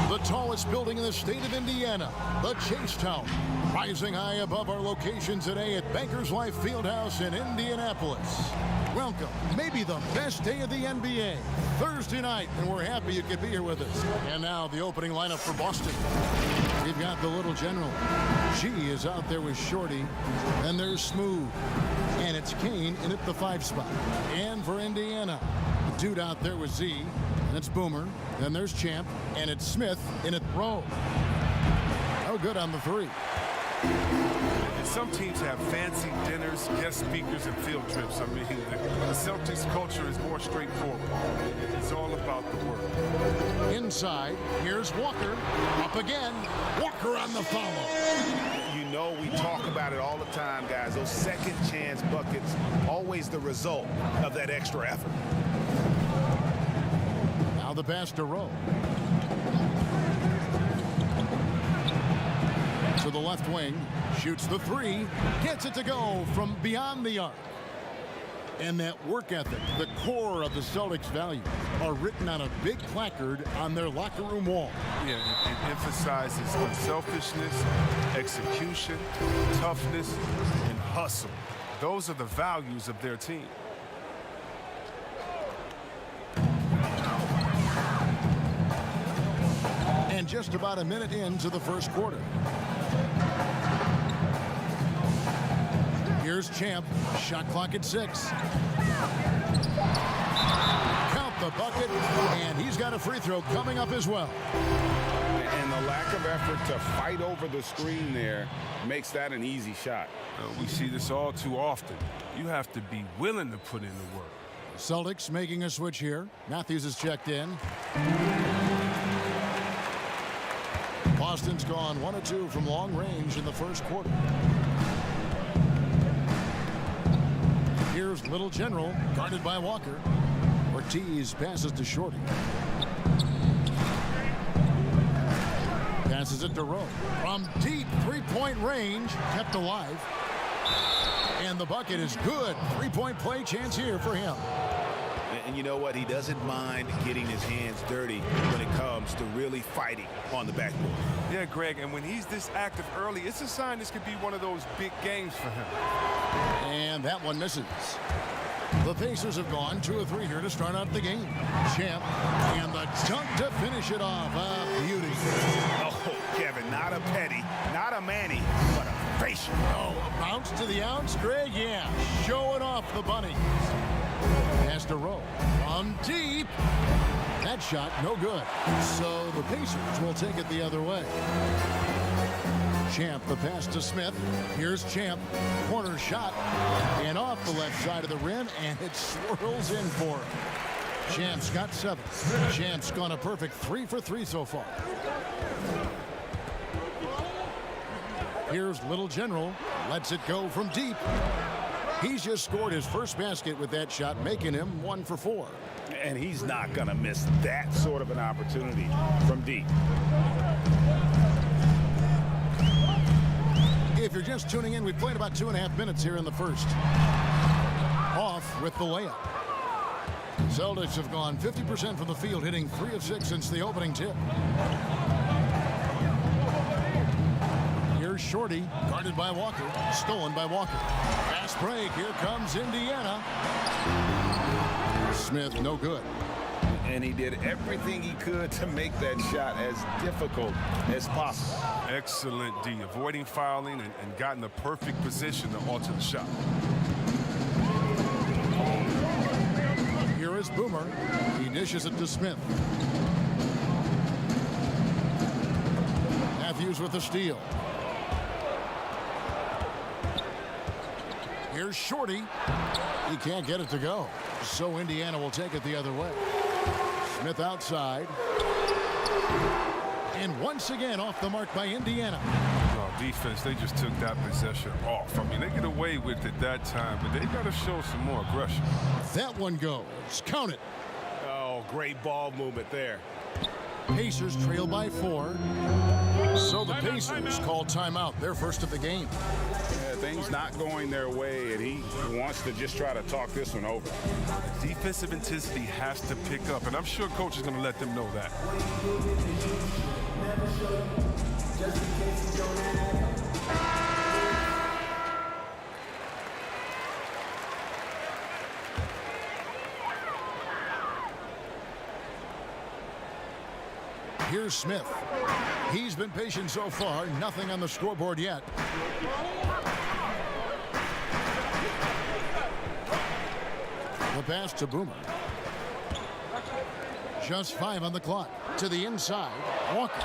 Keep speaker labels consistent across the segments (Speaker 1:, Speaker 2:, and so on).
Speaker 1: The tallest building in the state of Indiana, the Chase Tower, rising high above our location today at Bankers Life Fieldhouse in Indianapolis. Welcome, maybe the best day of the NBA, Thursday night, and we're happy you could be here with us. And now the opening lineup for Boston. We've got the little general. G is out there with Shorty, and there's Smooth, and it's Kane in at the 5 spot. And for Indiana, the dude out there with Z, and it's Boomer. Then there's Champ, and it's Smith in at Rowe. Oh, good on the 3.
Speaker 2: Some teams have fancy dinners, guest speakers, and field trips. I mean, the Celtics culture is more straightforward. It's all about the work.
Speaker 1: Inside, here's Walker. Up again. Walker on the follow.
Speaker 3: You know, we talk about it all the time, guys. Those second chance buckets, always the result of that extra effort.
Speaker 1: Now the pass to Rowe. To the left wing, shoots the 3, gets it to go from beyond the arc. And that work ethic, the core of the Celtics' values, are written on a big placard on their locker room wall.
Speaker 2: Yeah, it emphasizes unselfishness, execution, toughness, and hustle. Those are the values of their team.
Speaker 1: And just about a minute into the first quarter. Here's Champ. Shot clock at 6. Count the bucket, and he's got a free throw coming up as well.
Speaker 3: And the lack of effort to fight over the screen there makes that an easy shot.
Speaker 2: We see this all too often. You have to be willing to put in the work.
Speaker 1: Celtics making a switch here. Matthews is checked in. Boston's gone 1 of 2 from long range in the first quarter. Here's Little General, guarded by Walker. Ortiz passes to Shorty. Passes it to Rowe. From deep three-point range, kept alive. And the bucket is good. Three-point play chance here for him.
Speaker 3: And you know what? He doesn't mind getting his hands dirty when it comes to really fighting on the backboard.
Speaker 2: Yeah, Greg, and when he's this active early, it's a sign this could be one of those big games for him.
Speaker 1: And that one misses. The Pacers have gone 2 of 3 here to start out the game. Champ, and the dunk to finish it off. A beauty.
Speaker 3: Oh, Kevin, not a petty, not a Manny, but a facial.
Speaker 1: Oh, a bounce to the ounce, Greg? Yeah, showing off the bunnies. Pass to Rowe. From deep. That shot, no good. So the Pacers will take it the other way. Champ, the pass to Smith. Here's Champ. Corner shot. And off the left side of the rim, and it swirls in for him. Champ's got 7. Champ's gone a perfect 3 for 3 so far. Here's Little General. Lets it go from deep. He's just scored his first basket with that shot, making him 1 for 4.
Speaker 3: And he's not going to miss that sort of an opportunity from deep.
Speaker 1: If you're just tuning in, we've played about 2.5 minutes here in the first. Off with the layup. Celtics have gone 50% from the field, hitting 3 of 6 since the opening tip. Here's Shorty, guarded by Walker, stolen by Walker. Fast break, here comes Indiana. Smith, no good.
Speaker 3: And he did everything he could to make that shot as difficult as possible.
Speaker 2: Excellent D, avoiding fouling and got in the perfect position to alter the shot.
Speaker 1: Here is Boomer. He dishes it to Smith. Matthews with the steal. Here's Shorty. He can't get it to go. So Indiana will take it the other way. Smith outside. And once again off the mark by Indiana.
Speaker 2: Oh, defense, they just took that possession off. I mean, they get away with it that time, but they got to show some more aggression.
Speaker 1: That one goes. Count it.
Speaker 3: Oh, great ball movement there.
Speaker 1: Pacers trail by 4. So the Pacers call timeout, their first of the game.
Speaker 3: Yeah,
Speaker 4: things not going their way, and he wants to just try to talk this one over.
Speaker 2: Defensive intensity has to pick up, and I'm sure coach is going to let them know that.
Speaker 1: Here's Smith. He's been patient so far. Nothing on the scoreboard yet. The pass to Boomer. Just 5 on the clock. To the inside. Walker.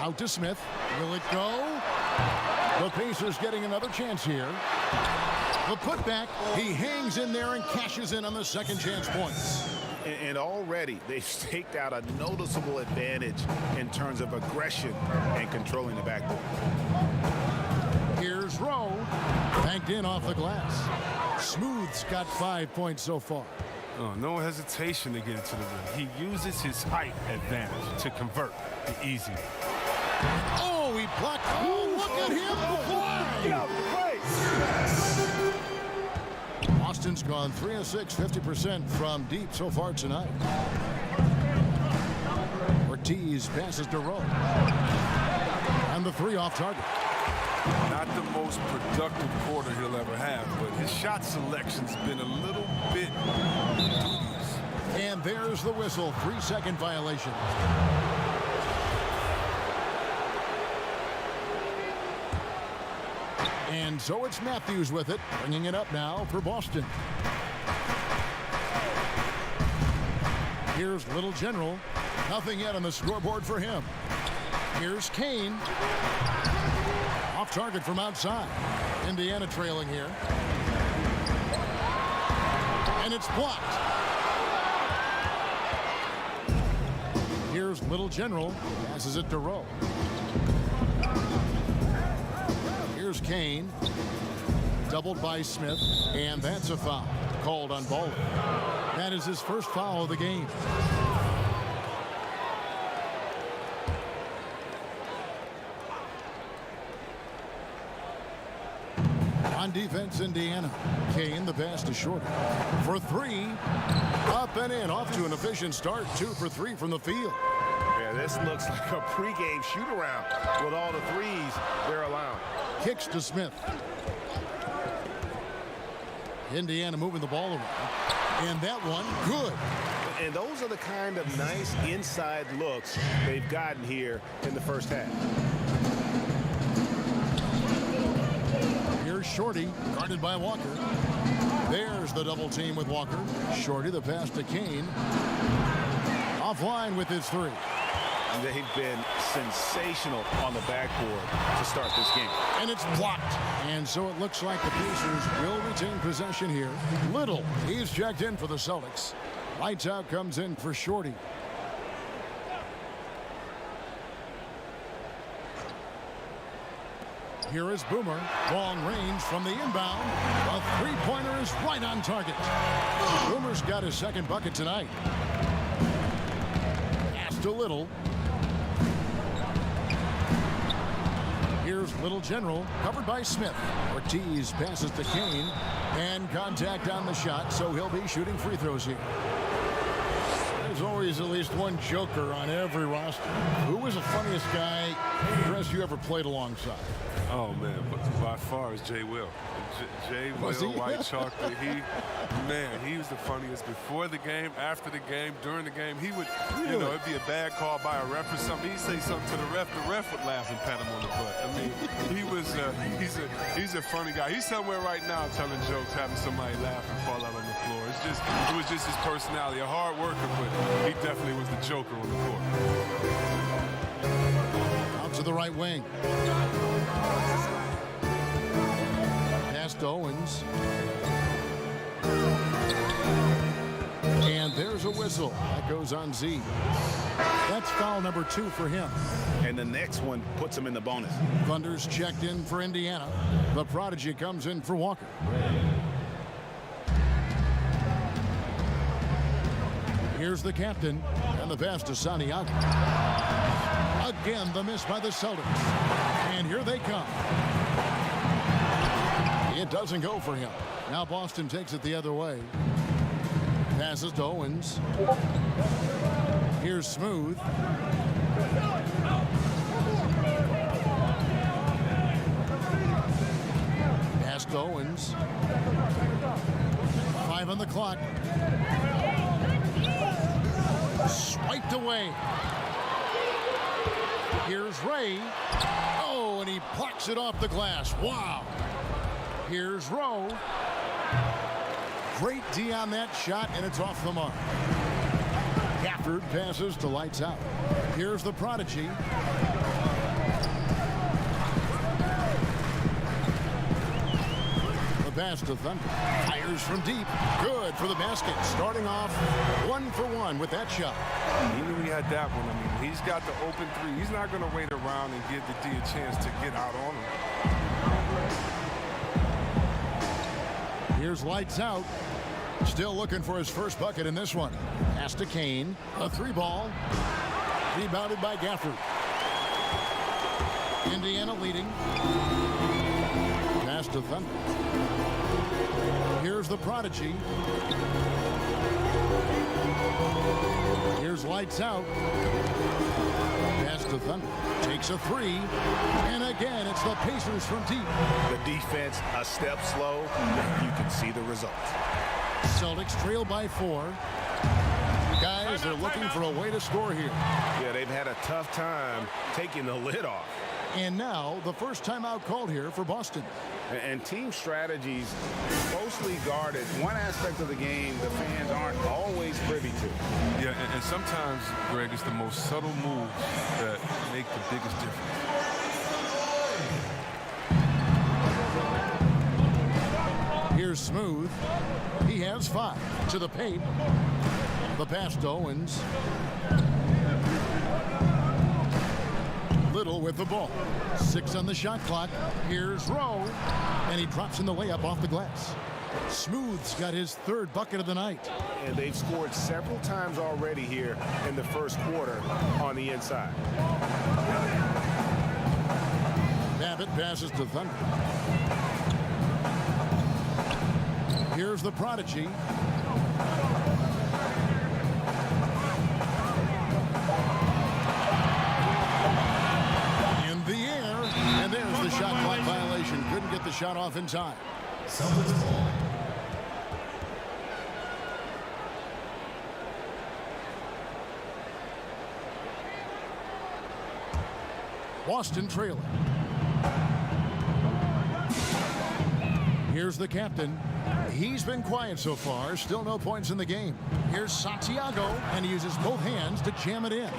Speaker 1: Out to Smith. Will it go? The Pacers getting another chance here. The putback. He hangs in there and cashes in on the second chance points.
Speaker 3: And already they've staked out a noticeable advantage in terms of aggression and controlling the backboard.
Speaker 1: Here's Rowe. Banked in off the glass. Smooth's got 5 points so far.
Speaker 2: Oh, no hesitation to get into the rim. He uses his height advantage to convert the easy.
Speaker 1: Oh, he blocked. Oh, look at him.
Speaker 3: Get out of the place.
Speaker 1: Austin's gone 3 of 6, 50% from deep so far tonight. Ortiz passes to Rowe. And the 3 off target.
Speaker 2: Not the most productive quarter he'll ever have, but his shot selection's been a little bit dubious.
Speaker 1: And there's the whistle. 3-second violation. And so it's Matthews with it, bringing it up now for Boston. Here's Little General. Nothing yet on the scoreboard for him. Here's Kane. Off target from outside. Indiana trailing here. And it's blocked. Here's Little General. Passes it to Rowe. Here's Kane. Doubled by Smith. And that's a foul. Called on Baldwin. That is his first foul of the game. On defense, Indiana. Kane, the pass to Short. For 3. Up and in. Off to an efficient start. 2 for 3 from the field.
Speaker 3: Yeah, this looks like a pregame shoot-around with all the threes they're allowing.
Speaker 1: Kicks to Smith. Indiana moving the ball around. And that one, good.
Speaker 3: And those are the kind of nice inside looks they've gotten here in the first half.
Speaker 1: Here's Shorty, guarded by Walker. There's the double team with Walker. Shorty, the pass to Kane. Offline with his 3.
Speaker 3: They've been sensational on the backboard to start this game.
Speaker 1: And it's blocked. And so it looks like the Pacers will retain possession here. Little, he's checked in for the Celtics. Lights out comes in for Shorty. Here is Boomer. Long range from the inbound. A three-pointer is right on target. Boomer's got his second bucket tonight. Pass to Little. Here's Little General, covered by Smith. Ortiz passes to Kane. And contact on the shot, so he'll be shooting free throws here. There's always at least one joker on every roster. Who was the funniest guy, Chris, you ever played alongside?
Speaker 2: Oh, man, but by far is Jay Will. Jay Will, White Chocolate, he was the funniest before the game, after the game, during the game. He would, you know, it'd be a bad call by a ref or something. He'd say something to the ref would laugh and pat him on the butt. I mean, he was, he's a funny guy. He's somewhere right now telling jokes, having somebody laugh and fall out on the floor. It was just his personality, a hard worker, but he definitely was the joker on the court.
Speaker 1: Out to the right wing. Pass to Owens. And there's a whistle. That goes on Z. That's foul number 2 for him.
Speaker 3: And the next one puts him in the bonus.
Speaker 1: Thunder's checked in for Indiana. The prodigy comes in for Walker. Here's the captain. And the pass to Santiago. Again, the miss by the Celtics. And here they come. It doesn't go for him. Now Boston takes it the other way. Passes to Owens. Here's Smooth. Pass to Owens. 5 on the clock. Swiped away. Here's Ray. Oh, and he plucks it off the glass. Wow. Here's Rowe. Great D on that shot, and it's off the mark. Gafford passes to lights out. Here's the prodigy. The pass to Thunder. Fires from deep. Good for the basket. Starting off 1 for 1 with that shot.
Speaker 2: He knew he had that one. I mean, he's got the open three. He's not going to wait around and give the D a chance to get out on him.
Speaker 1: Here's lights out. Still looking for his first bucket in this one. Pass to Kane. A 3-ball. Rebounded by Gafford. Indiana leading. Pass to Thunder. Here's the prodigy. Here's lights out. Pass to Thunder. Takes a 3. And again, it's the Pacers from deep.
Speaker 3: The defense a step slow. You can see the results.
Speaker 1: Celtics trail by 4. Guys are looking for a way to score here.
Speaker 3: Yeah, they've had a tough time taking the lid off.
Speaker 1: And now the first timeout called here for Boston.
Speaker 4: And team strategies closely guarded. One aspect of the game the fans aren't always privy to.
Speaker 2: Yeah, and sometimes, Greg, it's the most subtle moves that make the biggest difference.
Speaker 1: Here's Smooth. He has 5 to the paint. The pass to Owens. Little with the ball. 6 on the shot clock. Here's Rowe. And he drops in the layup off the glass. Smooth's got his 3rd bucket of the night.
Speaker 3: And they've scored several times already here in the first quarter on the inside.
Speaker 1: Babbitt passes to Thunder. Here's the prodigy. In the air, and there's the shot clock violation. Couldn't get the shot off in time. Celtics ball. Boston trailing. Here's the captain. He's been quiet so far. Still no points in the game. Here's Santiago, and he uses both hands to jam it in.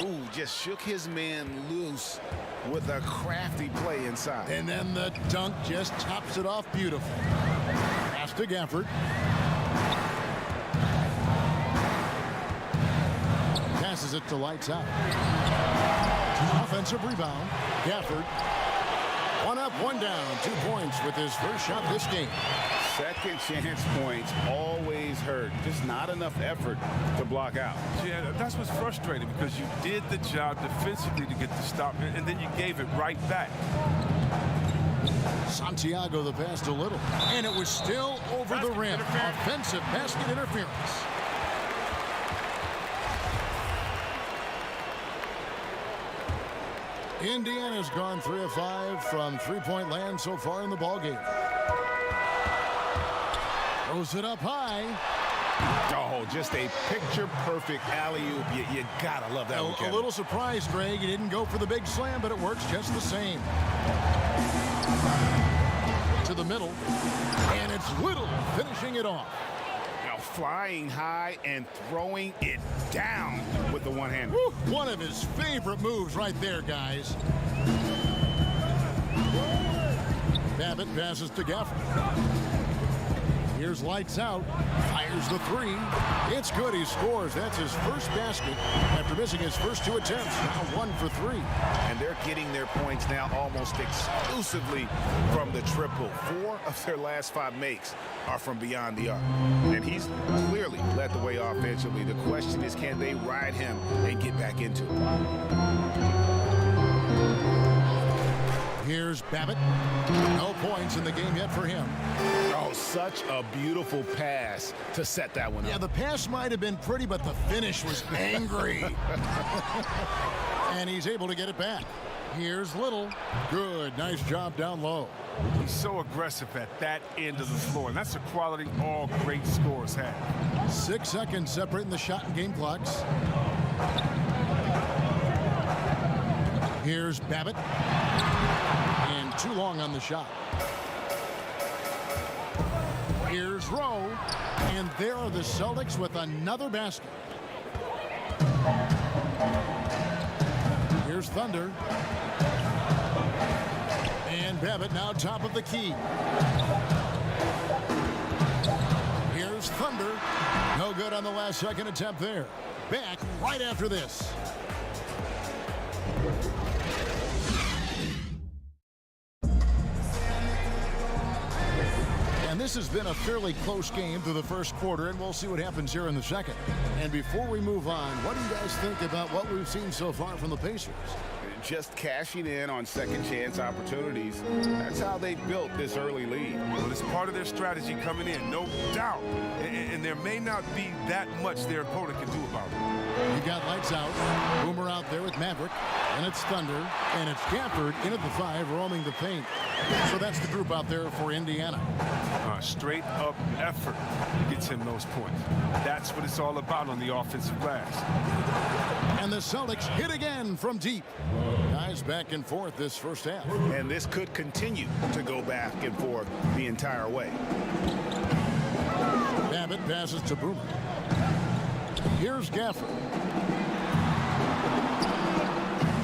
Speaker 3: Ooh, just shook his man loose with a crafty play inside.
Speaker 1: And then the dunk just tops it off beautiful. Pass to Gafford. Passes it to lights out. Offensive rebound. Gafford. 1 up, 1 down. 2 points with his first shot this game.
Speaker 4: Second chance points always hurt. Just not enough effort to block out.
Speaker 2: Yeah, that's what's frustrating because you did the job defensively to get the stop, and then you gave it right back.
Speaker 1: Santiago the pass to Little. And it was still over the rim. Offensive basket interference. Indiana's gone 3 of 5 from 3-point land so far in the ballgame. Throws it up high.
Speaker 3: Oh, just a picture-perfect alley-oop. You gotta love that one,
Speaker 1: A little surprised, Greg. He didn't go for the big slam, but it works just the same. To the middle. And it's Little finishing it off.
Speaker 3: Now flying high and throwing it down with the one hand.
Speaker 1: One of his favorite moves right there, guys. Babbitt passes to Gafford. Here's lights out. Fires the 3. It's good. He scores. That's his first basket after missing his first 2 attempts. Now 1 for 3.
Speaker 3: And they're getting their points now almost exclusively from the triple. 4 of their last 5 makes are from beyond the arc. And he's clearly led the way offensively. The question is, can they ride him and get back into it?
Speaker 1: Here's Babbitt. No points in the game yet for him.
Speaker 3: Oh, such a beautiful pass to set that one up.
Speaker 1: Yeah, the pass might have been pretty, but the finish was angry. And he's able to get it back. Here's Little. Good, nice job down low.
Speaker 2: He's so aggressive at that end of the floor, and that's a quality all great scorers have.
Speaker 1: 6 seconds separating the shot and game clocks. Here's Babbitt. And too long on the shot. Here's Rowe. And there are the Celtics with another basket. Here's Thunder. And Babbitt now top of the key. Here's Thunder. No good on the last second attempt there. Back right after this. And this has been a fairly close game through the first quarter, and we'll see what happens here in the second. And before we move on, what do you guys think about what we've seen so far from the Pacers?
Speaker 3: Just cashing in on second chance opportunities. That's how they built this early lead.
Speaker 2: Well, it's part of their strategy coming in, no doubt. And there may not be that much their opponent can do about it.
Speaker 1: You got lights out. Boomer out there with Maverick. And it's Thunder. And it's Gafford in at the 5, roaming the paint. So that's the group out there for Indiana.
Speaker 2: Straight up effort gets him those points. That's what it's all about on the offensive glass.
Speaker 1: And the Celtics hit again from deep. Guys back and forth this first half.
Speaker 3: And this could continue to go back and forth the entire way.
Speaker 1: Babbitt passes to Boomer. Here's Gafford.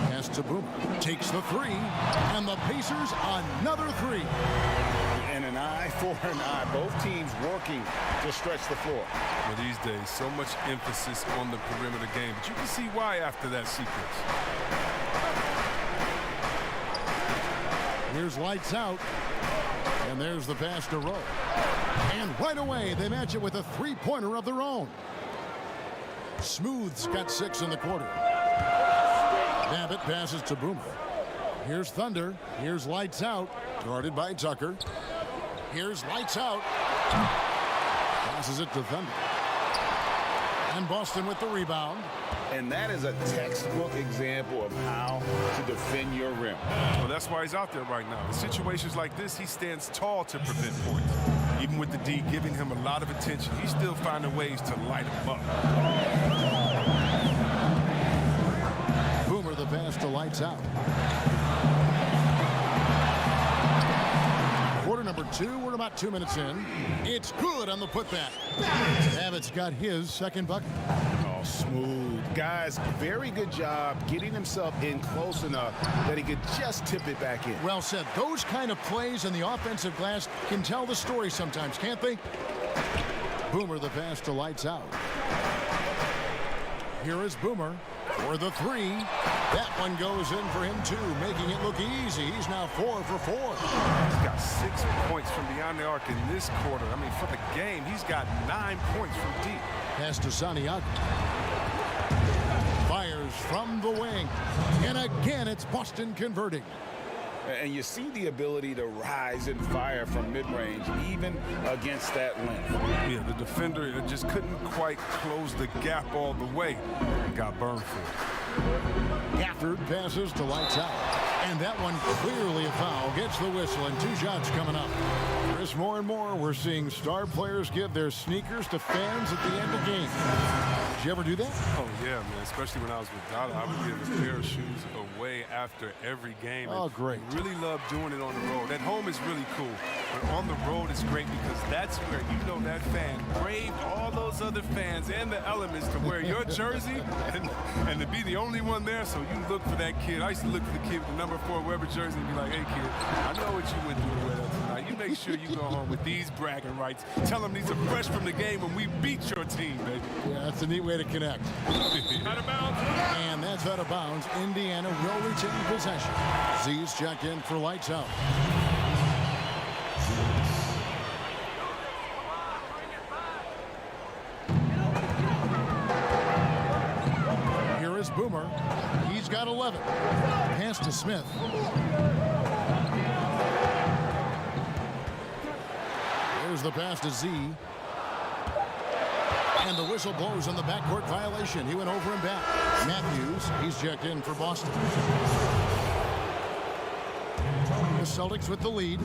Speaker 1: Pass to Boomer. Takes the 3. And the Pacers another 3.
Speaker 3: And an eye for an eye. Both teams working to stretch the floor.
Speaker 2: Well, these days, so much emphasis on the perimeter game. But you can see why after that sequence.
Speaker 1: Here's lights out. And there's the pass to Rowe. And right away, they match it with a three-pointer of their own. Smooth's got 6 in the quarter. Babbitt passes to Boomer. Here's Thunder. Here's lights out. Guarded by Tucker. Here's lights out. Passes it to Thunder. And Boston with the rebound.
Speaker 3: And that is a textbook example of how to defend your rim.
Speaker 2: Well, that's why he's out there right now. In situations like this, he stands tall to prevent points. Even with the D giving him a lot of attention, he's still finding ways to light him up.
Speaker 1: Boomer the pass to lights out. Quarter number 2, we're about 2 minutes in. It's good on the putback. Babbitt's got his second bucket.
Speaker 3: Oh, smooth. Guys, very good job getting himself in close enough that he could just tip it back in.
Speaker 1: Well said. Those kind of plays in the offensive glass can tell the story sometimes, can't they? Boomer the pass to lights out. Here is Boomer for the 3. That one goes in for him too, making it look easy. He's now 4 for 4.
Speaker 2: He's got 6 points from beyond the arc in this quarter. I mean, for the game, he's got 9 points from deep.
Speaker 1: Pass to Santiago. Fires from the wing. And again, it's Boston converting.
Speaker 3: And you see the ability to rise and fire from mid-range, even against that length.
Speaker 2: Yeah, the defender just couldn't quite close the gap all the way. Got burned for it.
Speaker 1: Gafford passes to lights out. And that one clearly a foul. Gets the whistle and 2 shots coming up. Chris, more and more we're seeing star players give their sneakers to fans at the end of games. Did you ever do that?
Speaker 2: Oh, yeah, man. Especially when I was with Dada. I would give a pair of shoes away after every game.
Speaker 1: Oh, great.
Speaker 2: Really love doing it on the road. At home is really cool. But on the road it's great because that's where you know that fan braved all those other fans and the elements to wear your jersey and to be the only one there. So you look for that kid. I used to look for the kid with the number 4 Weber jersey and be like, hey, kid, I know what you went through to wear that tonight. You make sure you go home with these bragging rights. Tell them these are fresh from the game when we beat your team, baby.
Speaker 1: Yeah, that's a neat way to connect.
Speaker 2: Out of bounds.
Speaker 1: And that's out of bounds. Indiana will retain possession. Z's check in for lights out. Here is Boomer. He's got 11. Pass to Smith. the pass to Z. And the whistle blows on the backcourt violation. He went over and back. Matthews, he's checked in for Boston. The Celtics with the lead.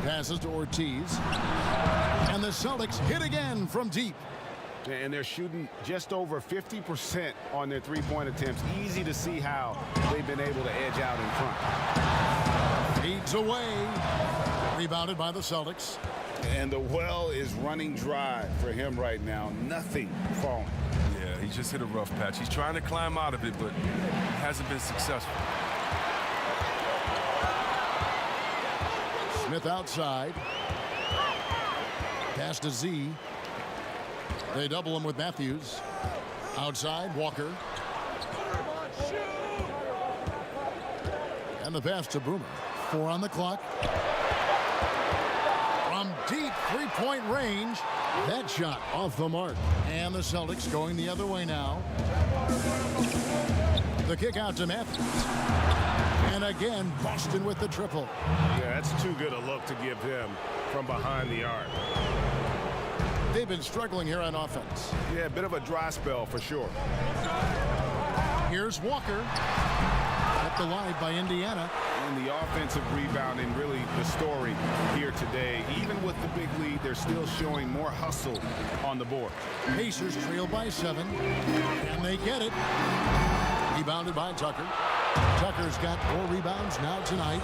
Speaker 1: Passes to Ortiz. And the Celtics hit again from deep.
Speaker 4: And they're shooting just over 50% on their three-point attempts. Easy to see how they've been able to edge out in front.
Speaker 1: Feeds away. Rebounded by the Celtics.
Speaker 4: And the well is running dry for him right now. Nothing falling.
Speaker 2: Yeah, he just hit a rough patch. He's trying to climb out of it, but hasn't been successful.
Speaker 1: Smith outside. Pass to Z. They double him with Matthews. Outside, Walker. And the pass to Boomer. 4 on the clock. From deep three-point range. That shot off the mark. And the Celtics going the other way now. The kick out to Matthews. And again, Boston with the triple.
Speaker 3: Yeah, that's too good a look to give him from behind the arc.
Speaker 1: They've been struggling here on offense.
Speaker 3: Yeah, a bit of a dry spell for sure.
Speaker 1: Here's Walker. At the line by Indiana.
Speaker 4: And the offensive rebounding, really the story here today. Even with the big lead, they're still showing more hustle on the board.
Speaker 1: Pacers trail by 7. And they get it. Rebounded by Tucker. Tucker's got 4 rebounds now tonight.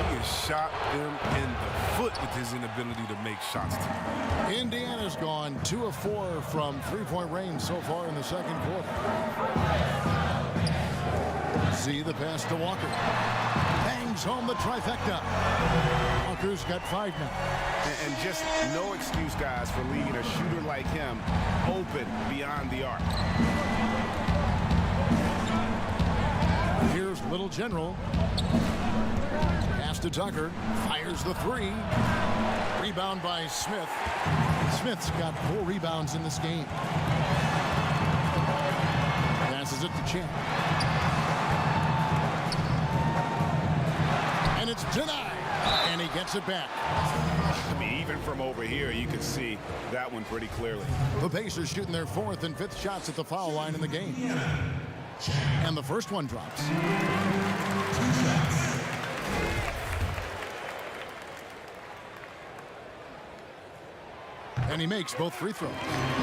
Speaker 2: He has shot them in the foot with his inability to make shots tonight.
Speaker 1: Indiana's gone 2 of 4 from three-point range so far in the second quarter. See the pass to Walker. Bangs home the trifecta. Walker's got 5 now.
Speaker 3: And just no excuse, guys, for leaving a shooter like him open beyond the arc.
Speaker 1: Here's Little General. Pass to Tucker. Fires the 3. Rebound by Smith. Smith's got 4 rebounds in this game. Passes it to Champ. And it's denied. And he gets it back.
Speaker 3: I mean, even from over here, you can see that one pretty clearly.
Speaker 1: The Pacers shooting their 4th and 5th shots at the foul line in the game. And the first one drops. And he makes both free throws.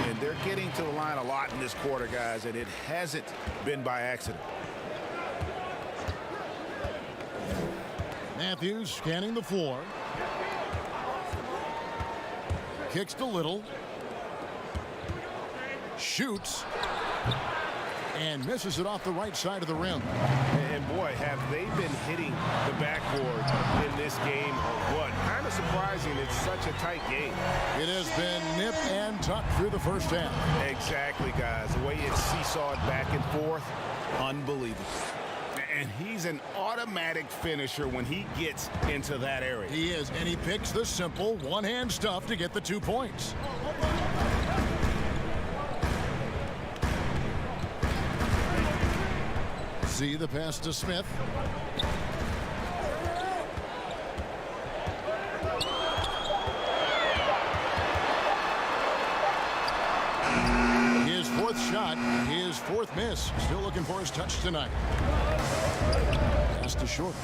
Speaker 3: And they're getting to the line a lot in this quarter, guys, and it hasn't been by accident.
Speaker 1: Matthews scanning the floor. Kicks to Little. Shoots. And misses it off the right side of the rim.
Speaker 3: And boy, have they been hitting the backboard in this game or what? Kind of surprising. It's such a tight game.
Speaker 1: It has been nip and tuck through the first half.
Speaker 3: Exactly, guys. The way it's seesawed back and forth, unbelievable. And he's an automatic finisher when he gets into that area.
Speaker 1: He is, and he picks the simple one-hand stuff to get the 2 points. See the pass to Smith. His 4th shot, his 4th miss. Still looking for his touch tonight. Pass to Short.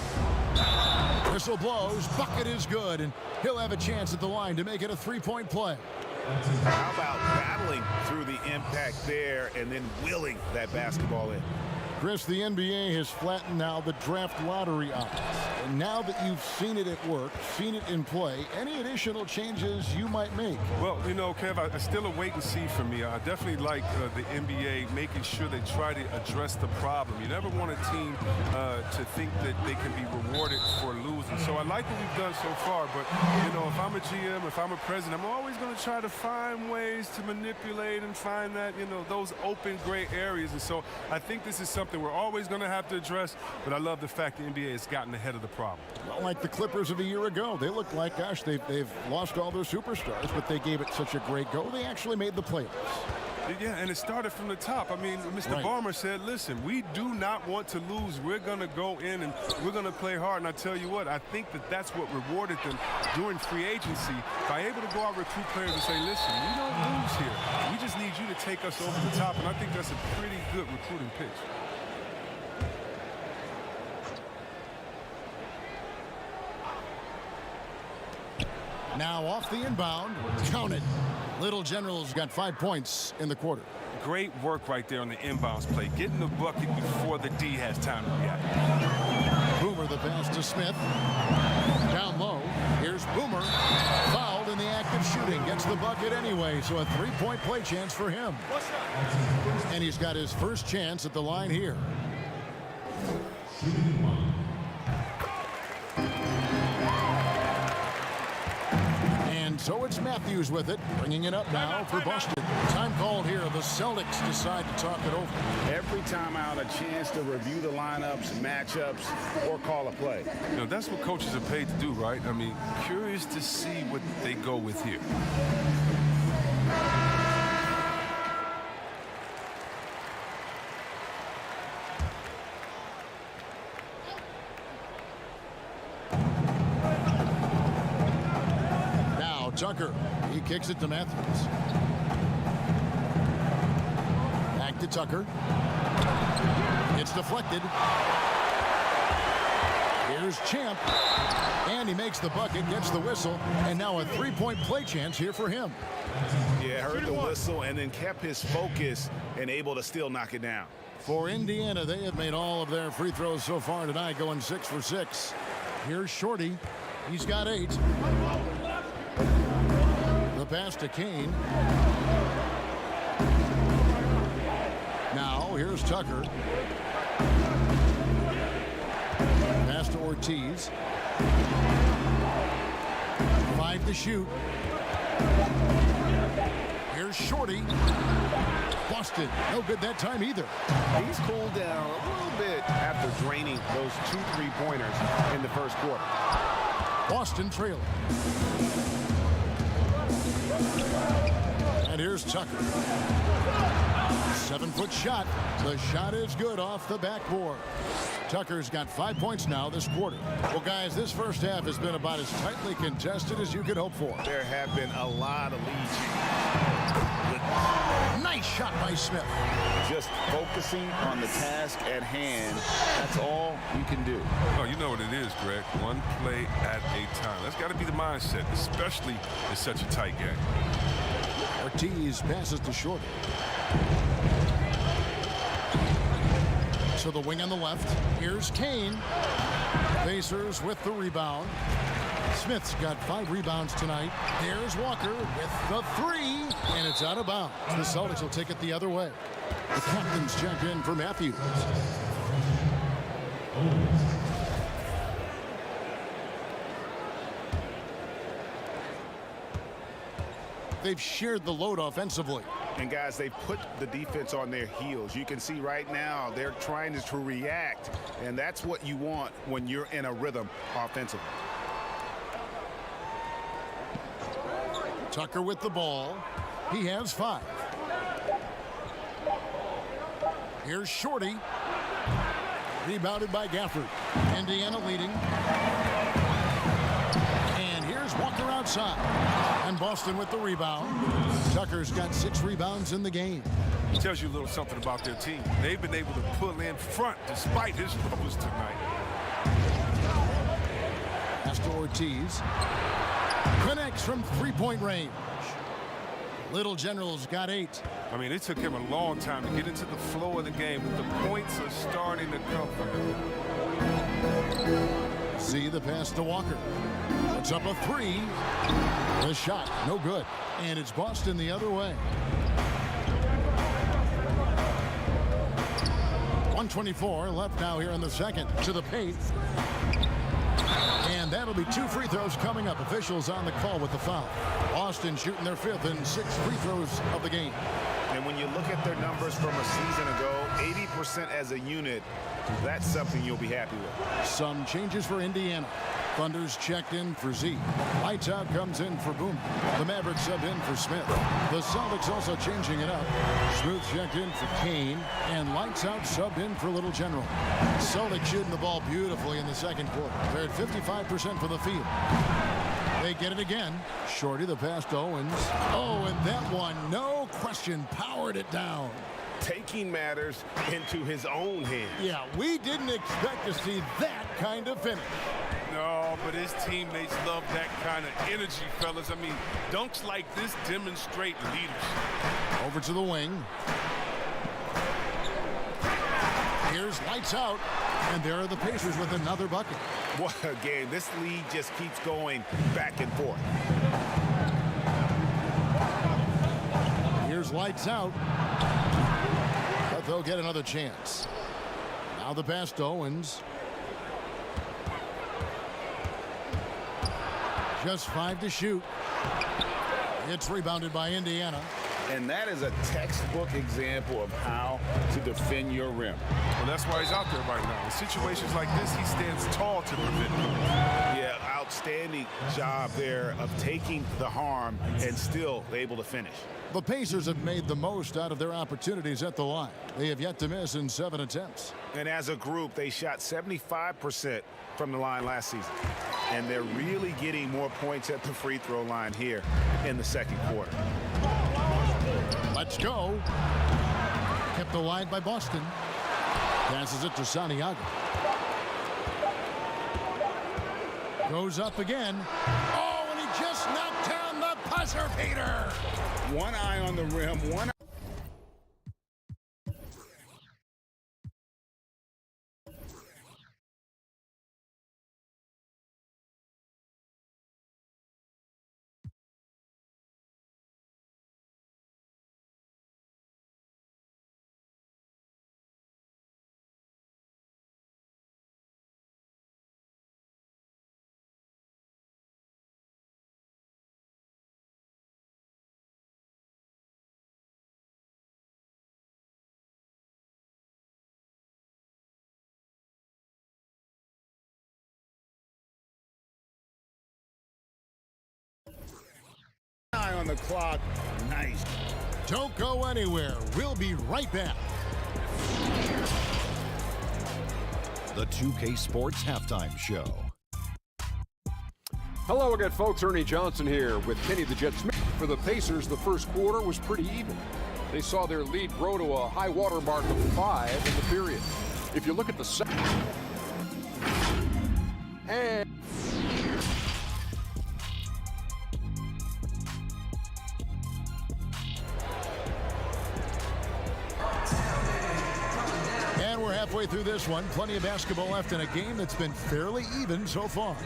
Speaker 1: Whistle blows, bucket is good, and he'll have a chance at the line to make it a 3-point play.
Speaker 3: How about battling through the impact there and then willing that basketball in?
Speaker 1: Chris, the NBA has flattened now the draft lottery odds. And now that you've seen it at work, seen it in play, any additional changes you might make?
Speaker 2: Well, you know, Kev, I still a wait and see for me. I definitely like the NBA making sure they try to address the problem. You never want a team to think that they can be rewarded for losing. So I like what we've done so far, but, you know, if I'm a GM, if I'm a president, I'm always going to try to find ways to manipulate and find that, you know, those open gray areas. And so I think this is something we're always going to have to address, but I love the fact the NBA has gotten ahead of the problem.
Speaker 1: Well, like the Clippers of a year ago, they look like, gosh, they've lost all their superstars, but they gave it such a great go. They actually made the playoffs.
Speaker 2: Yeah, and it started from the top. I mean, Mr. Barmer said, listen, we do not want to lose. We're going to go in and we're going to play hard. And I tell you what, I think that that's what rewarded them during free agency by able to go out and recruit players and say, listen, we don't lose here. We just need you to take us over the top. And I think that's a pretty good recruiting pitch.
Speaker 1: Now off the inbound. Count it. Little General's got 5 points in the quarter.
Speaker 2: Great work right there on the inbounds play. Getting the bucket before the D has time to react.
Speaker 1: Boomer the pass to Smith. Down low. Here's Boomer. Fouled in the act of shooting. Gets the bucket anyway, so a 3-point play chance for him. And he's got his first chance at the line here. So it's Matthews with it, bringing it up now for Boston. Time called here. The Celtics decide to talk it over.
Speaker 4: Every time out, a chance to review the lineups, matchups, or call a play.
Speaker 2: You know, that's what coaches are paid to do, right? I mean, curious to see what they go with here.
Speaker 1: Tucker, he kicks it to Matthews. Back to Tucker. It's deflected. Here's Champ. And he makes the bucket, gets the whistle, and now a 3-point play chance here for him.
Speaker 3: Yeah, heard the whistle and then kept his focus and able to still knock it down.
Speaker 1: For Indiana, they have made all of their free throws so far tonight, going 6 for 6. Here's Shorty. He's got 8. The pass to Kane. Now here's Tucker. Pass to Ortiz. 5 to shoot. Here's Shorty. Busted. No good that time either.
Speaker 4: He's cooled down a little bit after draining those 2 3-pointers in the first quarter.
Speaker 1: Boston trailing. And here's Tucker. 7-foot shot. The shot is good off the backboard. Tucker's got 5 points now this quarter. Well, guys, this first half has been about as tightly contested as you could hope for.
Speaker 3: There have been a lot of leads.
Speaker 1: Nice shot by Smith.
Speaker 3: Just focusing on the task at hand. That's all you can do.
Speaker 2: Oh, you know what it is, Greg. One play at a time. That's got to be the mindset, especially in such a tight game.
Speaker 1: Ortiz passes to Shorty. To the wing on the left. Here's Kane. Pacers with the rebound. Smith's got 5 rebounds tonight. There's Walker with the 3, and it's out of bounds. The Celtics will take it the other way. The captains check in for Matthews. They've shared the load offensively.
Speaker 3: And guys, they put the defense on their heels. You can see right now they're trying to react, and that's what you want when you're in a rhythm offensively.
Speaker 1: Tucker with the ball. He has 5. Here's Shorty. Rebounded by Gafford. Indiana leading. And here's Walker outside. And Boston with the rebound. Tucker's got 6 rebounds in the game.
Speaker 2: It tells you a little something about their team. They've been able to pull in front despite his troubles tonight.
Speaker 1: Pass to Ortiz. Connects from 3-point range. Little General's got 8.
Speaker 2: I mean, it took him a long time to get into the flow of the game, but the points are starting to come from him.
Speaker 1: See the pass to Walker. Puts up a 3. The shot, no good. And it's Boston the other way. 1:24 left now here in the second. To the paint. And that'll be 2 free throws coming up. Officials on the call with the foul. Boston shooting their 5th and 6th free throws of the game.
Speaker 3: And when you look at their numbers from a season ago, 80% as a unit, that's something you'll be happy with.
Speaker 1: Some changes for Indiana. Thunder's checked in for Z. Lights out comes in for Boom. The Mavericks sub in for Smith. The Celtics also changing it up. Smooth checked in for Kane. And Lights out subbed in for Little General. Celtics shooting the ball beautifully in the second quarter. They're at 55% from the field. They get it again. Shorty the pass to Owens. Oh, and that one, no question, powered it down.
Speaker 4: Taking matters into his own hands.
Speaker 1: Yeah, we didn't expect to see that kind of finish.
Speaker 2: No, but his teammates love that kind of energy, fellas. I mean, dunks like this demonstrate leadership.
Speaker 1: Over to the wing. Here's Lights out. And there are the Pacers with another bucket.
Speaker 3: What a game. This lead just keeps going back and forth.
Speaker 1: Here's Lights out. But they'll get another chance. Now the pass to Owens. Just 5 to shoot. It's rebounded by Indiana.
Speaker 4: And that is a textbook example of how to defend your rim.
Speaker 2: Well, that's why he's out there right now. In situations like this, he stands tall to prevent them.
Speaker 3: Yeah, outstanding job there of taking the harm and still able to finish.
Speaker 1: The Pacers have made the most out of their opportunities at the line. They have yet to miss in 7 attempts.
Speaker 3: And as a group, they shot 75% from the line last season. And they're really getting more points at the free throw line here in the second quarter.
Speaker 1: Let's go. Kept alive by Boston. Passes it to Santiago. Goes up again. Oh, and he just knocked down the buzzer beater.
Speaker 4: One eye on the rim, one eye. On the clock. Nice.
Speaker 1: Don't go anywhere. We'll be right back.
Speaker 5: The 2K Sports Halftime Show.
Speaker 6: Hello again, folks. Ernie Johnson here with Kenny the Jet Smith. For the Pacers, the first quarter was pretty even. They saw their lead grow to a high water mark of 5 in the period. If you look at the second, and
Speaker 1: we're halfway through this one. Plenty of basketball left in a game that's been fairly even so far.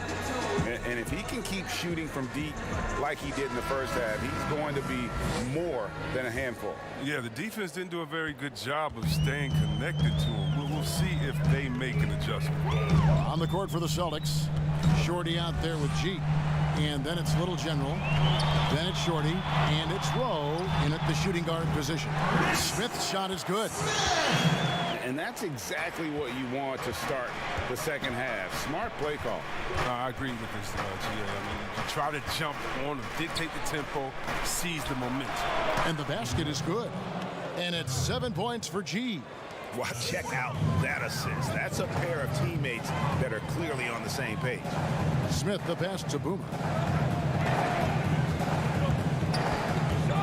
Speaker 3: And if he can keep shooting from deep like he did in the first half, he's going to be more than a handful.
Speaker 2: Yeah, the defense didn't do a very good job of staying connected to him. We'll see if they make an adjustment.
Speaker 1: On the court for the Celtics. Shorty out there with G. And then it's Little General. Then it's Shorty. And it's Rowe in at the shooting guard position. Smith's shot is good.
Speaker 4: And that's exactly what you want to start the second half. Smart play call.
Speaker 2: I agree with this, GA. I mean, you try to jump on him, dictate the tempo, seize the momentum.
Speaker 1: And the basket is good. And it's 7 points for G.
Speaker 3: Wow, check out that assist. That's a pair of teammates that are clearly on the same page.
Speaker 1: Smith the pass to Boomer.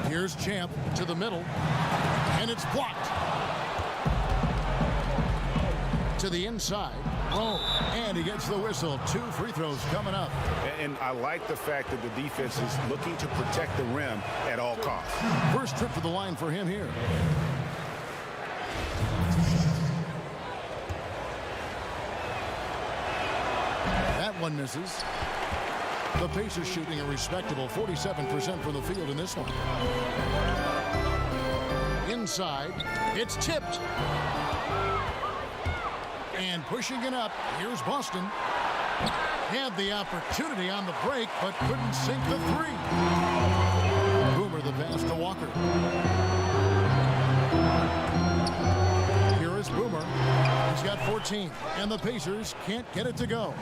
Speaker 1: Here's Champ to the middle. And it's blocked. To the inside. Oh, and he gets the whistle. 2 free throws coming up.
Speaker 3: And I like the fact that the defense is looking to protect the rim at all costs.
Speaker 1: First trip to the line for him here. That one misses. The Pacers shooting a respectable 47% from the field in this one. Inside, it's tipped. And pushing it up, here's Boston. Had the opportunity on the break, but couldn't sink the 3. Boomer the pass to Walker. 13, and the Pacers can't get it to go.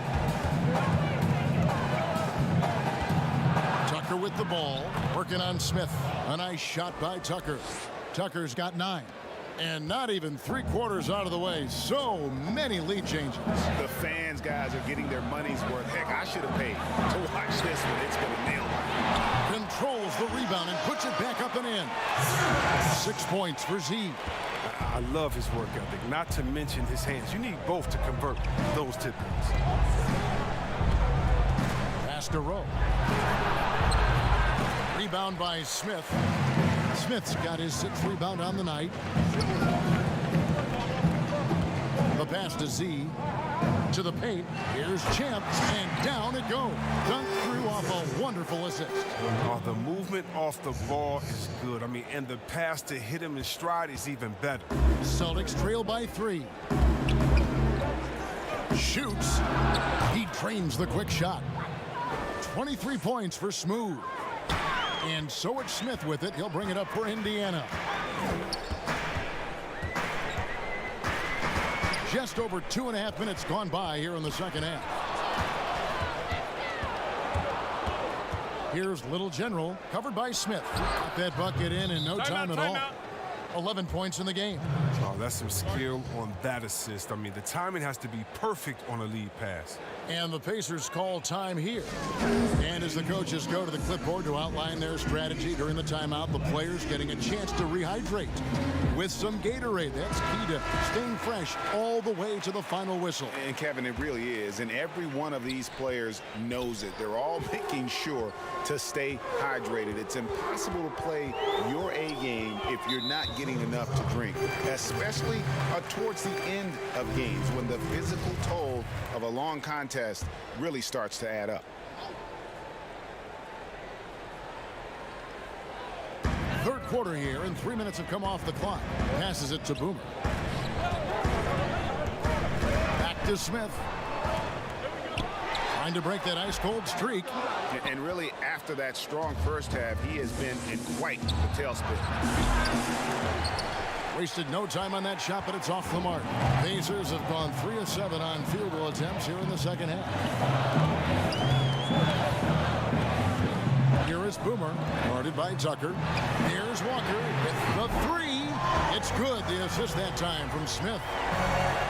Speaker 1: Tucker with the ball, working on Smith. A nice shot by Tucker. Tucker's got 9. And not even 3/4 out of the way. So many lead changes.
Speaker 3: The fans, guys, are getting their money's worth. Heck, I should have paid to watch this one. It's going to nail it.
Speaker 1: Controls the rebound and puts it back up and in. 6 points for Z.
Speaker 2: I love his work ethic, not to mention his hands. You need both to convert those tip-ins.
Speaker 1: Pass to Rowe. Rebound by Smith. Smith's got his 6th rebound on the night. The pass to Z. To the paint. Here's Champ, and down it goes. Dunk through off a wonderful assist.
Speaker 2: Oh, the movement off the ball is good. I mean, and the pass to hit him in stride is even better.
Speaker 1: Celtics trail by 3. Shoots. He trains the quick shot. 23 points for Smooth. And so it's Smith with it. He'll bring it up for Indiana. Just over 2.5 minutes gone by here in the second half. Here's Little General, covered by Smith. Got that bucket in no time at all. 11 points in the game.
Speaker 2: Oh, that's some skill on that assist. I mean, the timing has to be perfect on a lead pass.
Speaker 1: And the Pacers call time here. And as the coaches go to the clipboard to outline their strategy during the timeout, the players getting a chance to rehydrate with some Gatorade. That's key to staying fresh all the way to the final whistle.
Speaker 3: And Kevin, it really is. And every one of these players knows it. They're all making sure to stay hydrated. It's impossible to play your A game if you're not getting enough to drink, especially towards the end of games when the physical toll of a long contest really starts to add up.
Speaker 1: Third quarter here, and 3 minutes have come off the clock. Passes it to Boomer. Back to Smith. Trying to break that ice-cold streak.
Speaker 3: And really, after that strong first half, he has been in quite the tailspin.
Speaker 1: Wasted no time on that shot, but it's off the mark. Pacers have gone 3 of 7 on field goal attempts here in the second half. Here is Boomer, guarded by Tucker. Here's Walker with the 3. It's good. The assist that time from Smith.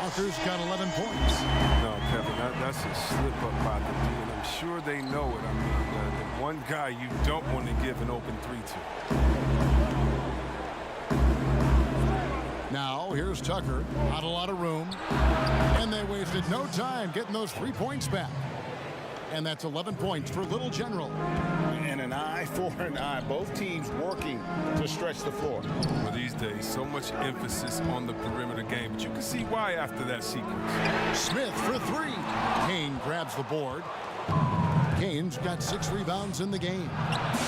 Speaker 1: Walker's got 11 points.
Speaker 2: No, Kevin, that's a slip up by the D, and I'm sure they know it. I mean, the one guy you don't want to give an open 3 to.
Speaker 1: Now, here's Tucker. Not a lot of room. And they wasted no time getting those 3 points back. And that's 11 points for Little General.
Speaker 3: And an eye for an eye. Both teams working to stretch the floor.
Speaker 2: Well, these days, so much emphasis on the perimeter game, but you can see why after that sequence.
Speaker 1: Smith for 3. Kane grabs the board. Kane's got 6 rebounds in the game.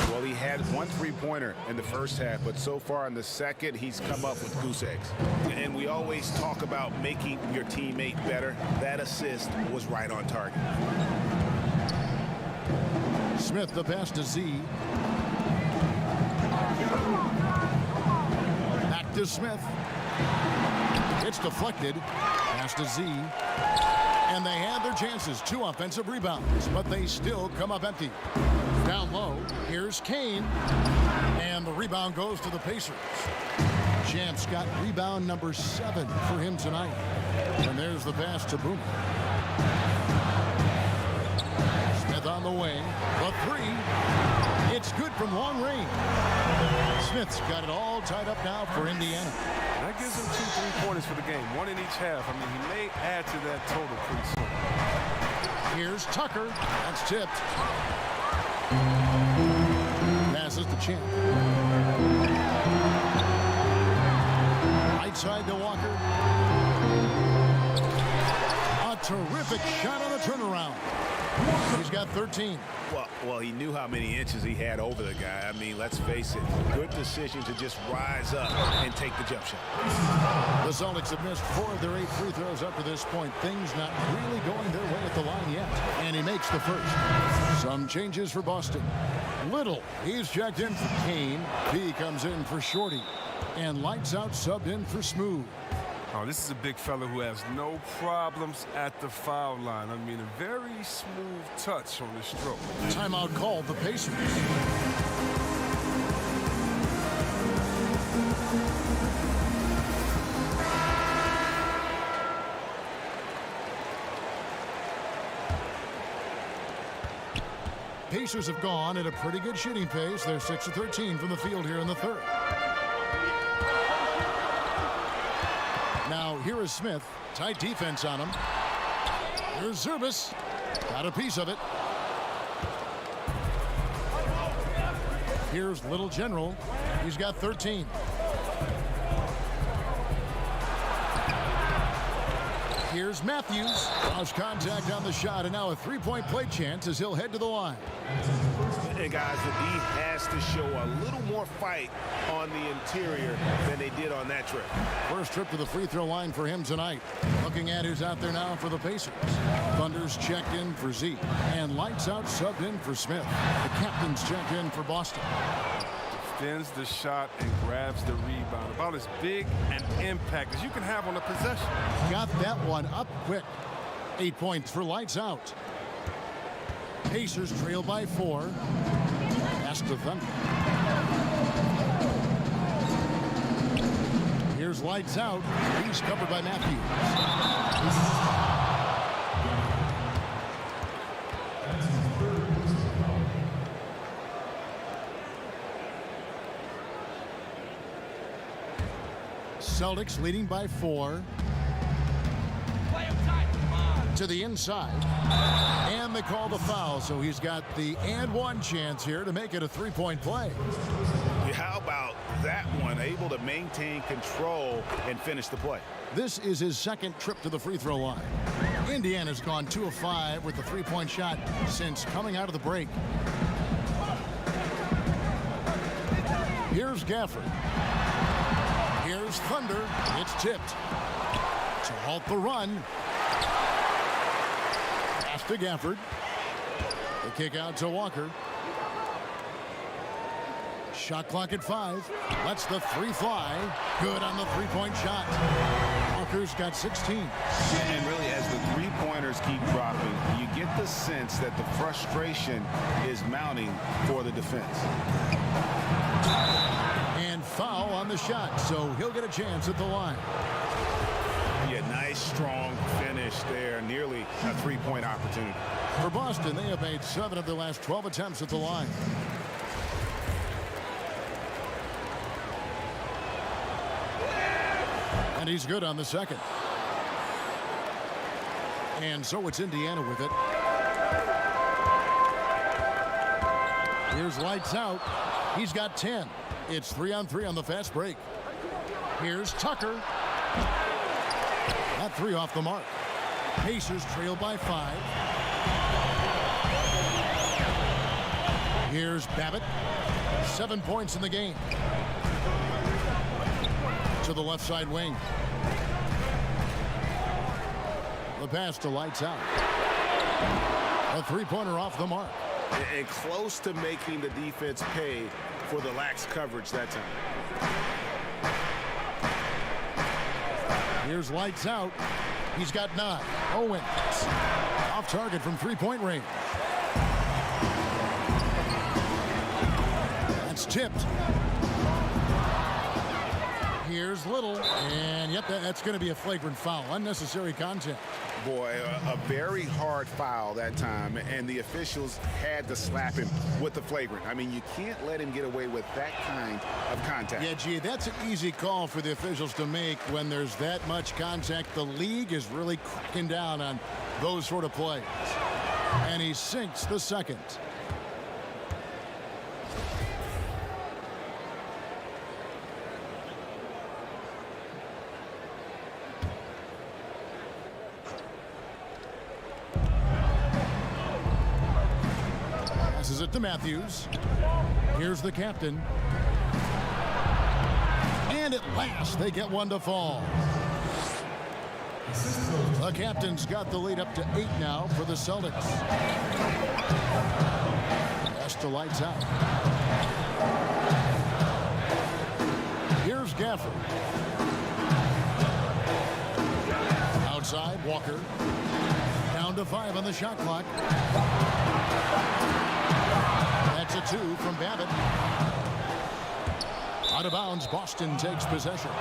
Speaker 3: Well, he had 1 3-pointer in the first half, but so far in the second, he's come up with goose eggs. And we always talk about making your teammate better. That assist was right on target.
Speaker 1: Smith, the pass to Z. Back to Smith. It's deflected. Pass to Z. And they had their chances. 2 offensive rebounds, but they still come up empty. Down low, here's Kane. And the rebound goes to the Pacers. Champ's got rebound number 7 for him tonight. And there's the pass to Boomer. Smith on the wing. The 3. It's good from long range. Smith's got it all tied up now for Indiana.
Speaker 2: That gives him 2 3-pointers for the game, 1 in each half. I mean, he may add to that total pretty soon.
Speaker 1: Here's Tucker. That's tipped. Passes to Champ. Right side to Walker. A terrific shot on the turnaround. He's got 13.
Speaker 3: Well, he knew how many inches he had over the guy. I mean, let's face it, good decision to just rise up and take the jump shot.
Speaker 1: The Celtics have missed 4 of their 8 free throws up to this point. Things not really going their way at the line yet. And he makes the first. Some changes for Boston. Little, he's checked in for Kane. P comes in for Shorty. And Lights Out subbed in for Smooth.
Speaker 2: Oh, this is a big fella who has no problems at the foul line. I mean, a very smooth touch on the stroke.
Speaker 1: Timeout called the Pacers. Pacers have gone at a pretty good shooting pace. They're 6 of 13 from the field here in the third. Now here is Smith. Tight defense on him. Here's Zurbis. Got a piece of it. Here's Little General. He's got 13. Here's Matthews. Lost contact on the shot, and now a three-point play chance as he'll head to the line.
Speaker 3: And guys, the D has to show a little more fight on the interior than they did on that trip.
Speaker 1: First trip to the free throw line for him tonight. Looking at who's out there now for the Pacers. Thunder's checked in for Zeke, and Lights Out subbed in for Smith. The captain's checked in for Boston.
Speaker 2: Defends the shot and grabs the rebound. About as big an impact as you can have on a possession.
Speaker 1: Got that one up quick. 8 points for Lights Out. Pacers trail by 4. Pass to Thunder. Here's Lights Out. He's covered by Matthews. Celtics leading by 4. To the inside. And they call the foul, so he's got the and one chance here to make it a three-point play.
Speaker 3: Yeah, how about that one? Able to maintain control and finish the play.
Speaker 1: This is his second trip to the free throw line. Indiana's gone 2 of 5 with the three-point shot since coming out of the break. Here's Gafford. Here's Thunder. It's tipped. To halt the run. Pass to Gafford. The kick out to Walker. Shot clock at 5. Lets the three fly. Good on the three-point shot. Walker's got 16.
Speaker 3: And really, as the three-pointers keep dropping, you get the sense that the frustration is mounting for the defense.
Speaker 1: And foul on the shot, so he'll get a chance at the line.
Speaker 3: Yeah, nice, strong finish there. Nearly a three-point opportunity.
Speaker 1: For Boston, they have made 7 of their last 12 attempts at the line. And he's good on the second. And so it's Indiana with it. Here's Lights Out. He's got 10. It's 3-on-3 on the fast break. Here's Tucker. That three off the mark. Pacers trail by 5. Here's Babbitt. 7 points in the game. To the left side wing. The pass to Lights Out. A three-pointer off the mark.
Speaker 3: And close to making the defense pay for the lax coverage that time.
Speaker 1: Here's Lights Out. He's got 9. Owens. Off target from three-point range. That's tipped. Here's Little. And yep, that's going to be a flagrant foul. Unnecessary contact.
Speaker 3: Boy, a very hard foul that time, and the officials had to slap him with the flagrant. I mean, you can't let him get away with that kind of contact.
Speaker 1: Yeah, gee, that's an easy call for the officials to make when there's that much contact. The league is really cracking down on those sort of plays. And he sinks the second. Passes it to Matthews. Here's the captain. And at last, they get one to fall. The captain's got the lead up to 8 now for the Celtics. Pass to Lights Out. Here's Gafford. side, Walker. Down to 5 on the shot clock. That's a 2 from Babbitt. Out of bounds, Boston takes possession.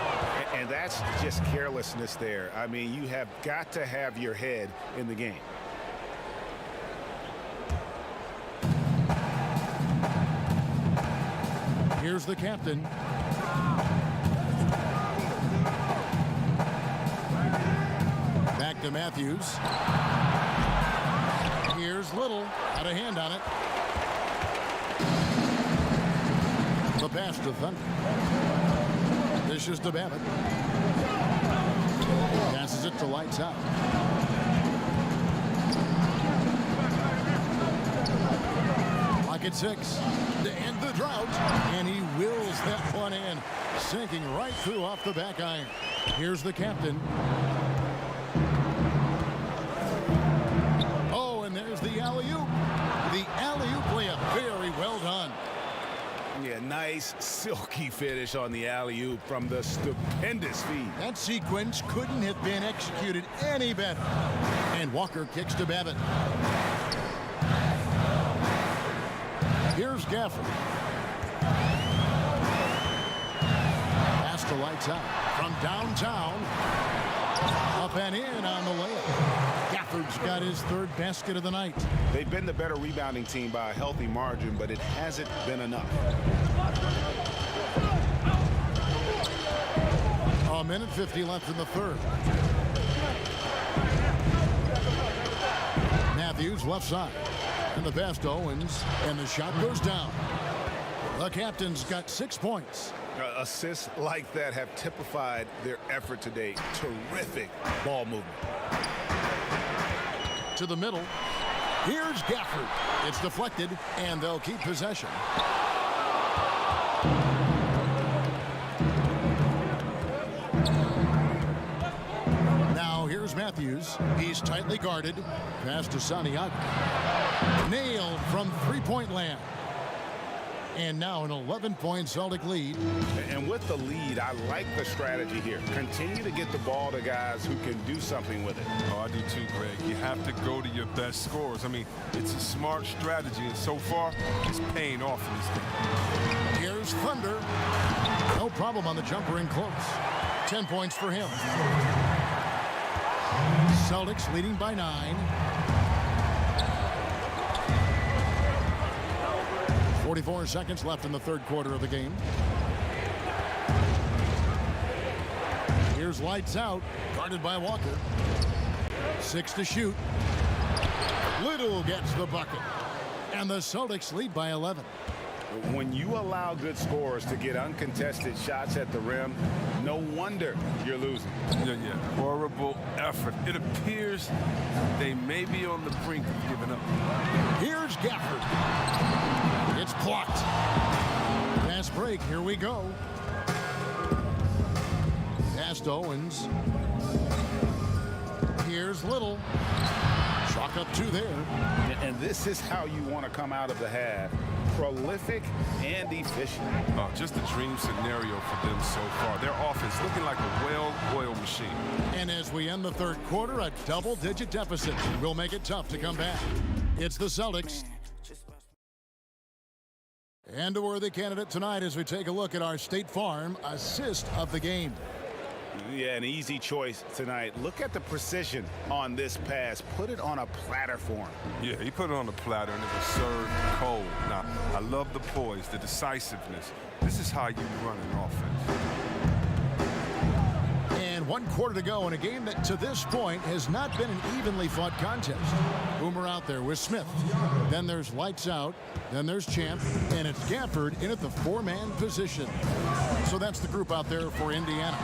Speaker 3: And that's just carelessness there. I mean, you have got to have your head in the game.
Speaker 1: Here's the captain. Back to Matthews. Here's Little. Had a hand on it. The pass to Thunder. Dishes to Babbitt. Passes it to Lights Out. Lock at 6 to end the drought. And he wills that one in. Sinking right through off the back iron. Here's the captain. Oh, and there's the alley-oop. The alley-oop layup. Very well done.
Speaker 3: Yeah, nice silky finish on the alley-oop from the stupendous feed.
Speaker 1: That sequence couldn't have been executed any better. And Walker kicks to Babbitt. Here's Gafford. Pass to Lights Out. From downtown. Up and in on the layup. Gafford's got his 3rd basket of the night.
Speaker 3: They've been the better rebounding team by a healthy margin, but it hasn't been enough.
Speaker 1: A minute 50 left in the 3rd. Matthews left side. And the pass to Owens. And the shot goes down. The captain's got 6 points.
Speaker 3: Assists like that have typified their effort today. Terrific ball movement.
Speaker 1: To the middle. Here's Gafford. It's deflected, and they'll keep possession. Now here's Matthews. He's tightly guarded. Pass to Santiago. Nailed from three-point land. And now an 11-point Celtic lead.
Speaker 3: And with the lead, I like the strategy here. Continue to get the ball to guys who can do something with it.
Speaker 2: Oh, I do too, Greg. You have to go to your best scorers. I mean, it's a smart strategy, and so far, it's paying off in this game.
Speaker 1: Here's Thunder. No problem on the jumper in close. 10 points for him. Celtics leading by 9. 44 seconds left in the 3rd quarter of the game. Here's Lights Out, guarded by Walker. 6 to shoot. Little gets the bucket. And the Celtics lead by 11.
Speaker 3: When you allow good scorers to get uncontested shots at the rim, no wonder you're losing.
Speaker 2: Yeah. Horrible effort. It appears they may be on the brink of giving up.
Speaker 1: Here's Gafford. It's blocked. Fast break. Here we go. Pass to Owens. Here's Little. Chalk up 2 there.
Speaker 3: And this is how you want to come out of the half. Prolific and efficient.
Speaker 2: Oh, just a dream scenario for them so far. Their offense looking like a well-oiled machine.
Speaker 1: And as we end the 3rd quarter, a double-digit deficit will make it tough to come back. It's the Celtics. And a worthy candidate tonight as we take a look at our State Farm assist of the game.
Speaker 3: Yeah, an easy choice tonight. Look at the precision on this pass. Put it on a platter for him.
Speaker 2: Yeah, he put it on the platter and it was served cold. Now, I love the poise, the decisiveness. This is how you run an offense.
Speaker 1: And 1 quarter to go in a game that to this point has not been an evenly fought contest. Boomer out there with Smith. Then there's Lights Out. Then there's Champ. And it's Gafford in at the 4-man position. So that's the group out there for Indiana.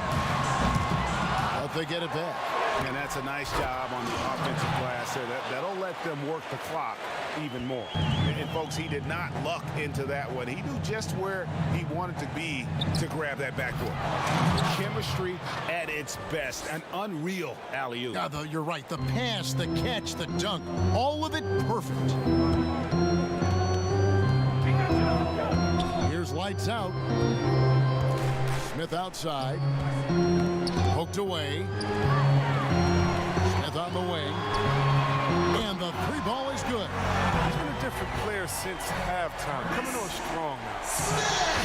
Speaker 1: Hope they get it back.
Speaker 3: And that's a nice job on the offensive glass there. That'll let them work the clock even more. And folks, he did not luck into that one. He knew just where he wanted to be to grab that backboard. Chemistry at its best. An unreal alley-oop.
Speaker 1: Yeah, you're right. The pass, the catch, the dunk, all of it perfect. Here's Lights Out. Smith outside. Poked away. Smith on the wing. And the three ball is good.
Speaker 2: He's been a different player since halftime. Coming on strong now.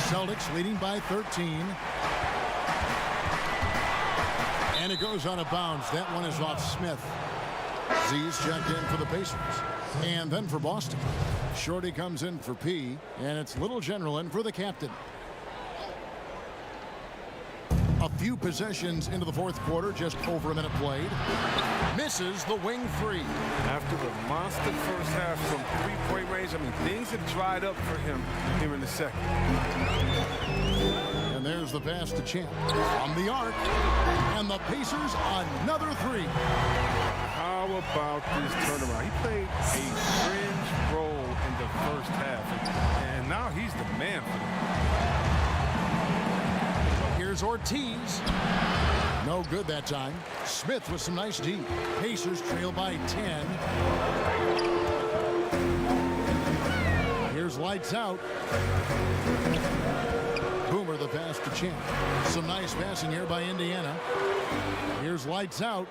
Speaker 1: Celtics leading by 13. And it goes out of bounds. That one is off Smith. Z's checked in for the Pacers. And then for Boston, Shorty comes in for P. And it's Little General in for the captain. A few possessions into the fourth quarter, just over a minute played. Misses the wing three.
Speaker 2: After the monster first half from three-point range, I mean, things have dried up for him here in the second.
Speaker 1: And there's the pass to Champ from the arc. And the Pacers another three.
Speaker 2: How about this turnaround? He played a fringe role in the first half, and now he's the man for them.
Speaker 1: Here's Ortiz. No good that time. Smith with some nice D. Pacers trail by 10. Here's lights out. Boomer the pass to Champ. Some nice passing here by Indiana. Here's lights out.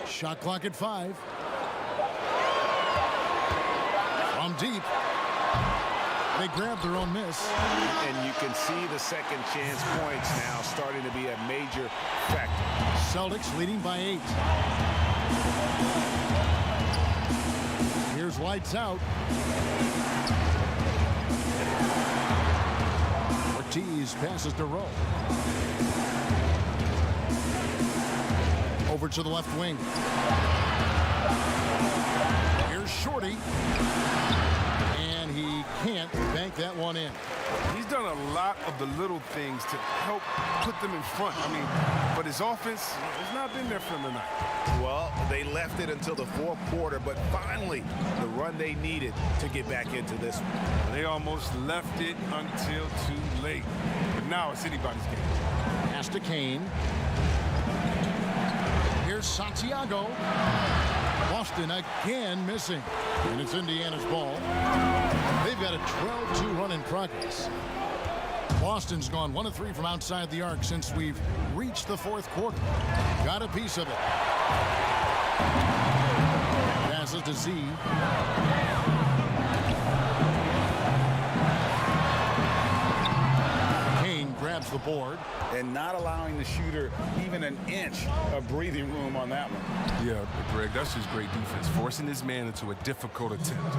Speaker 1: Shot clock at 5. From deep. They grab their own miss.
Speaker 3: And you can see the second chance points now starting to be a major factor.
Speaker 1: Celtics leading by 8. Here's lights out. Ortiz passes to Rowe. Over to the left wing. Here's Shorty. And he can't bank that one in.
Speaker 2: He's done a lot of the little things to help put them in front. I mean, but his offense has not been there for him tonight.
Speaker 3: Well, they left it until the fourth quarter, but finally the run they needed to get back into this one.
Speaker 2: They almost left it until too late. But now it's anybody's game.
Speaker 1: Pass to Kane. Here's Santiago. Boston again missing. And it's Indiana's ball. They've got a 12-2 run in progress. Boston's gone 1 of 3 from outside the arc since we've reached the fourth quarter. Got a piece of it. Passes to Z. Kane grabs the board.
Speaker 3: And not allowing the shooter even an inch of breathing room on that one.
Speaker 2: Yeah, Greg, that's just great defense, forcing this man into a difficult attempt.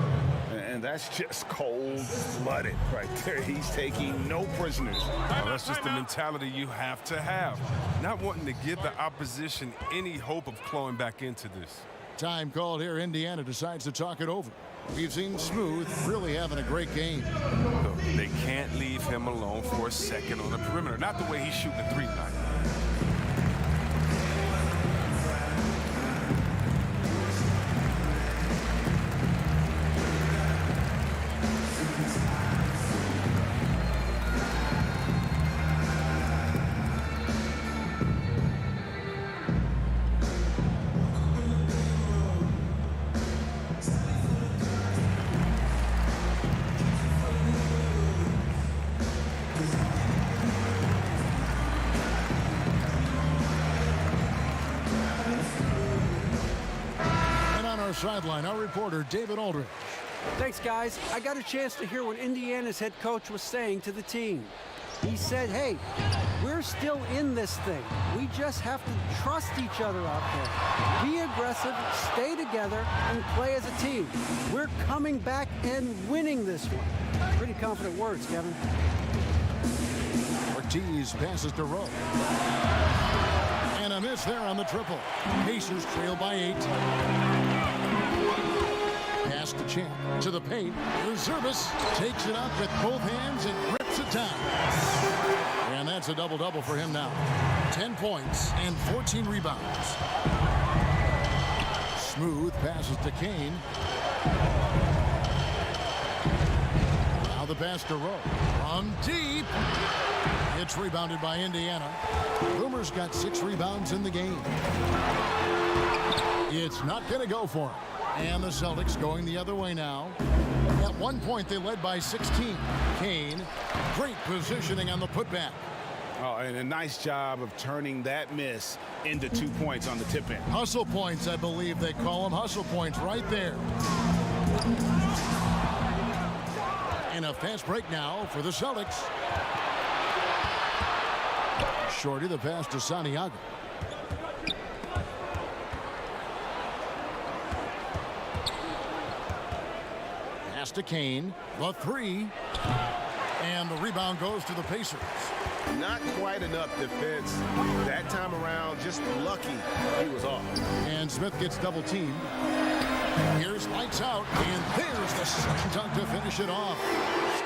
Speaker 3: And that's just cold-blooded right there. He's taking no prisoners.
Speaker 2: Well, that's just the mentality you have to have. Not wanting to give the opposition any hope of clawing back into this.
Speaker 1: Time called here. Indiana decides to talk it over. We've seen Smooth really having a great game.
Speaker 2: Look, they can't leave him alone for a second on the perimeter. Not the way he's shooting the three tonight.
Speaker 1: Sideline, our reporter David Aldridge.
Speaker 7: Thanks, guys. I got a chance to hear what Indiana's head coach was saying to the team. He said, hey, we're still in this thing. We just have to trust each other out there. Be aggressive, stay together, and play as a team. We're coming back and winning this one. Pretty confident words, Kevin.
Speaker 1: Ortiz passes to Rowe. And a miss there on the triple. Pacers trail by 8. Pass to Champ. To the paint. Reservis takes it up with both hands and grips it down. And that's a double-double for him now. 10 points and 14 rebounds. Smooth passes to Kane. Now the pass to Rowe. From deep. It's rebounded by Indiana. Boomer's got 6 rebounds in the game. It's not going to go for him. And the Celtics going the other way now. At one point, they led by 16. Kane, great positioning on the putback.
Speaker 3: Oh, and a nice job of turning that miss into 2 points on the tip in.
Speaker 1: Hustle points, I believe they call them. Hustle points right there. And a fast break now for the Celtics. Shorty, the pass to Santiago. Pass to Kane. The three. And the rebound goes to the Pacers.
Speaker 3: Not quite enough defense that time around. Just lucky he was off.
Speaker 1: And Smith gets double teamed. Here's lights out. And there's the second dunk to finish it off.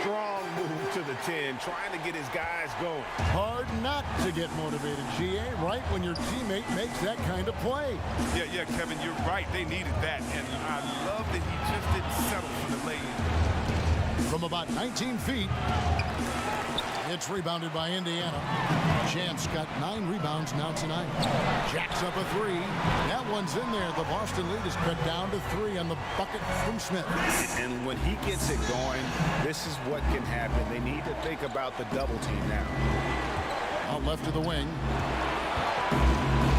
Speaker 3: Strong move to the 10, trying to get his guys going.
Speaker 1: Hard not to get motivated, GA, right when your teammate makes that kind of play.
Speaker 2: Yeah, Kevin, you're right. They needed that. And I love that he just didn't settle for the lay-in.
Speaker 1: From about 19 feet, it's rebounded by Indiana. Champ's got 9 rebounds now tonight. Jacks up a three. That one's in there. The Boston lead is cut down to 3 on the bucket from Smith.
Speaker 3: And when he gets it going, this is what can happen. They need to think about the double team now.
Speaker 1: Out left to the wing.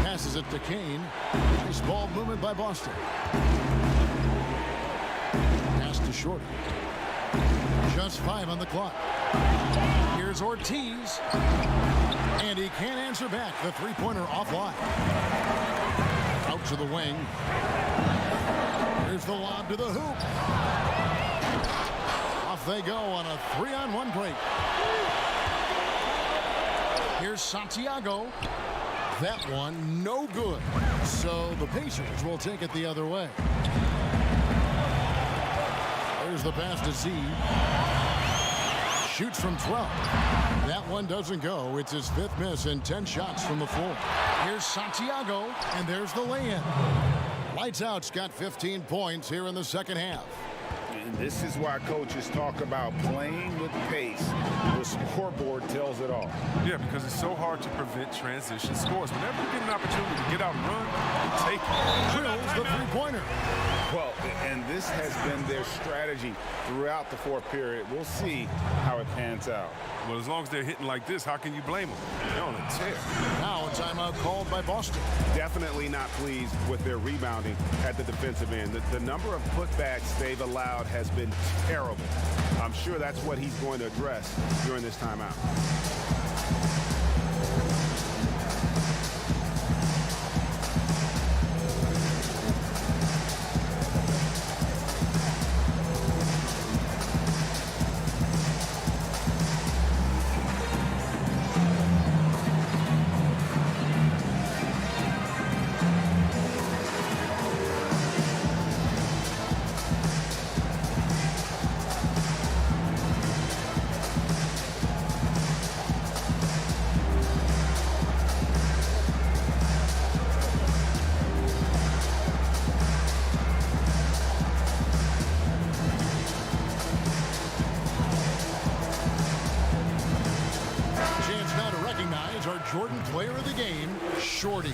Speaker 1: Passes it to Kane. Nice ball movement by Boston. Pass to Shorty. Just 5 on the clock. Here's Ortiz. And he can't answer back. The three-pointer offline. Out to the wing. Here's the lob to the hoop. Off they go on a 3-on-1 break. Here's Santiago. That one no good. So the Pacers will take it the other way. There's the pass to Z. Shoots from 12. That one doesn't go. It's his 5th miss and 10 shots from the floor. Here's Santiago, and there's the lay-in. Lights out's got 15 points here in the second half.
Speaker 3: And this is why coaches talk about playing with pace. The scoreboard tells it all.
Speaker 2: Yeah, because it's so hard to prevent transition scores. Whenever you get an opportunity to get out and run, you take it.
Speaker 1: Drills the three-pointer.
Speaker 3: Well, and this has been their strategy throughout the fourth period. We'll see how it pans out.
Speaker 2: Well, as long as they're hitting like this, how can you blame them? They're on a tear.
Speaker 1: Now a timeout called by Boston.
Speaker 3: Definitely not pleased with their rebounding at the defensive end. The number of putbacks they've allowed has been terrible. I'm sure that's what he's going to address during this timeout.
Speaker 1: Jordan player of the game, Shorty.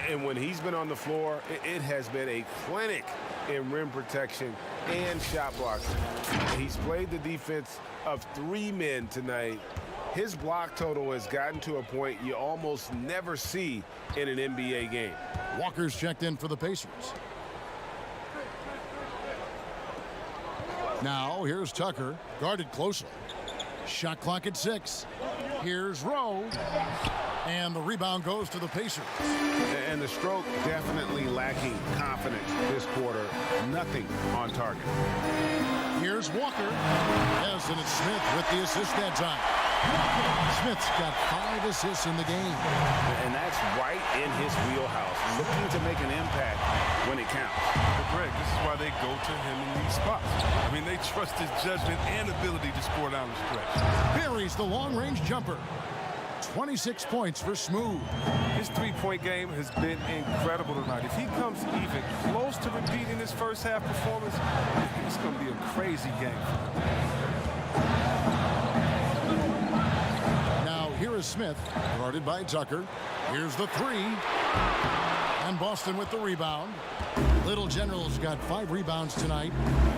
Speaker 3: And when he's been on the floor, it has been a clinic in rim protection and shot blocking. He's played the defense of 3 men tonight. His block total has gotten to a point you almost never see in an NBA game.
Speaker 1: Walker's checked in for the Pacers. Now here's Tucker, guarded closely. Shot clock at 6. Here's Rowe. And the rebound goes to the Pacers.
Speaker 3: And the stroke definitely lacking confidence this quarter. Nothing on target.
Speaker 1: Here's Walker. Yes, and it's Smith with the assist that time. Smith's got 5 assists in the game.
Speaker 3: And that's right in his wheelhouse. Looking to make an impact when it counts.
Speaker 2: But Greg, this is why they go to him in these spots. I mean, they trust his judgment and ability to score down the stretch.
Speaker 1: Buries the long-range jumper. 26 points for Smooth.
Speaker 2: His three-point game has been incredible tonight. If he comes even close to repeating his first half performance, it's going to be a crazy game for him.
Speaker 1: Now here is Smith, guarded by Tucker. Here's the 3. And Boston with the rebound. Little General's got 5 rebounds tonight.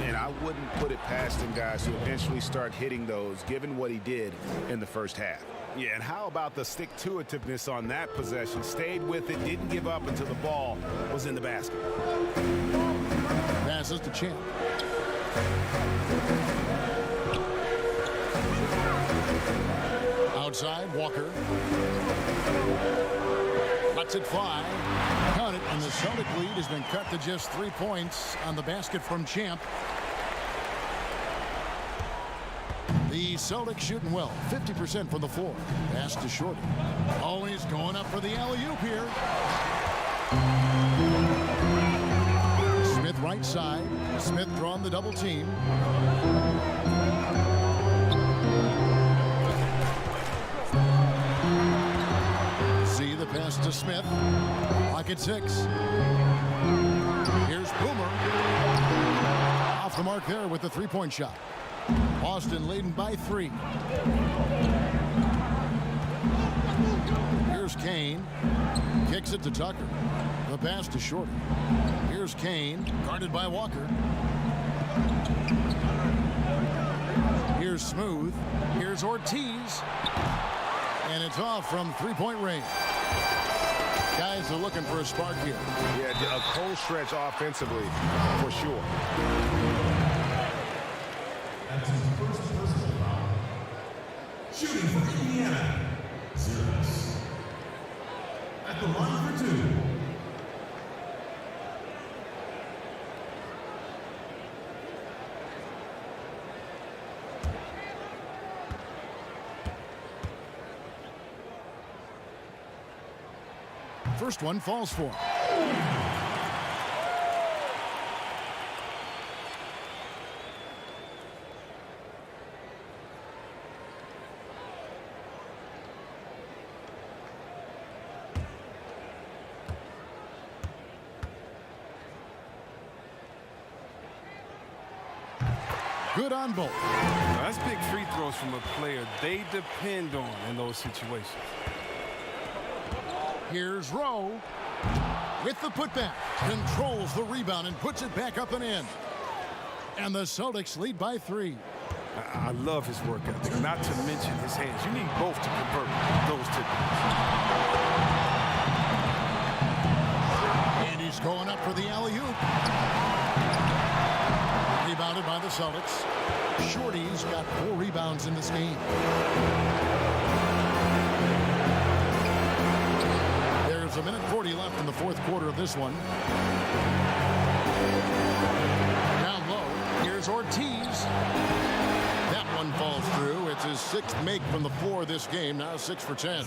Speaker 3: And I wouldn't put it past him, guys, to eventually start hitting those, given what he did in the first half. Yeah, and how about the stick-to-itiveness on that possession? Stayed with it, didn't give up until the ball was in the basket.
Speaker 1: Passes to Champ. Outside, Walker. Lets it fly. Count it, and the Celtic lead has been cut to just 3 points on the basket from Champ. The Celtics shooting well, 50% from the floor. Pass to Shorty. Always going up for the alley-oop here. Smith right side. Smith drawing the double team. See the pass to Smith. Lock at 6. Here's Boomer. Off the mark there with the three-point shot. Boston leading by 3. Here's Kane. Kicks it to Tucker. The pass to Shorty. Here's Kane. Guarded by Walker. Here's Smooth. Here's Ortiz. And it's off from three-point range. Guys are looking for a spark here.
Speaker 4: Yeah, a cold stretch offensively for sure.
Speaker 8: Shooting for Indiana. 0. At the line for 2.
Speaker 1: First one falls for him. Good on both.
Speaker 2: That's big free throws from a player they depend on in those situations.
Speaker 1: Here's Rowe with the putback. Controls the rebound and puts it back up and in. And the Celtics lead by 3.
Speaker 2: I love his work ethic, not to mention his hands. You need both to convert those tip-ins.
Speaker 1: And he's going up for the alley-oop. Rebounded by the Celtics. Shorty's got 4 rebounds in this game. There's a minute 40 left in the fourth quarter of this one. Down low, here's Ortiz. That one falls through. It's his 6th make from the floor this game, now 6 for 10.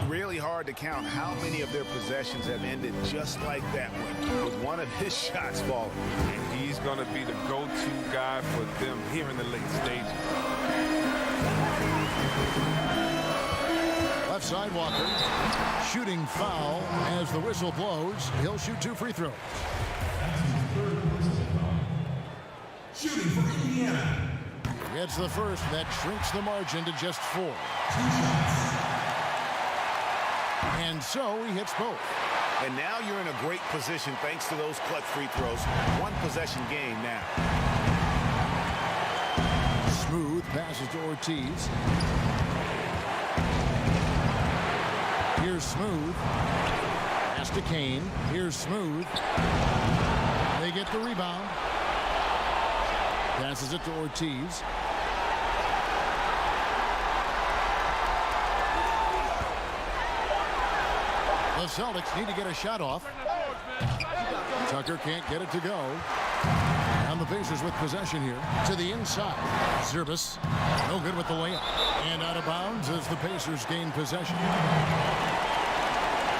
Speaker 3: Really hard to count how many of their possessions have ended just like that one, with one of his shots falling.
Speaker 2: And he's going to be the go-to guy for them here in the late stages.
Speaker 1: Left side, Walker. Shooting foul as the whistle blows. He'll shoot 2 free throws.
Speaker 8: Shooting for Indiana.
Speaker 1: Gets the first. That shrinks the margin to just 4.
Speaker 8: 2 shots.
Speaker 1: And so he hits both.
Speaker 3: And now you're in a great position thanks to those clutch free throws. 1 possession game now.
Speaker 1: Smooth passes to Ortiz. Here's Smooth. Pass to Kane. Here's Smooth. They get the rebound. Passes it to Ortiz. The Celtics need to get a shot off. Tucker can't get it to go. And the Pacers with possession here to the inside. Zerbis, no good with the layup. And out of bounds as the Pacers gain possession.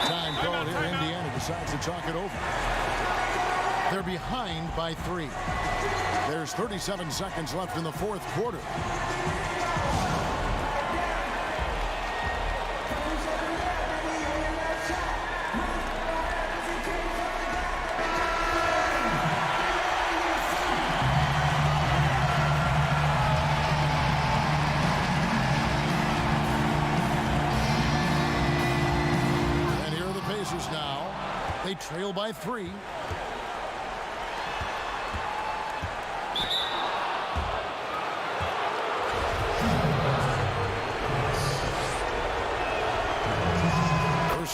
Speaker 1: Time called here. Indiana decides to talk it over. They're behind by 3. There's 37 seconds left in the fourth quarter. And here are the Pacers now. They trail by 3.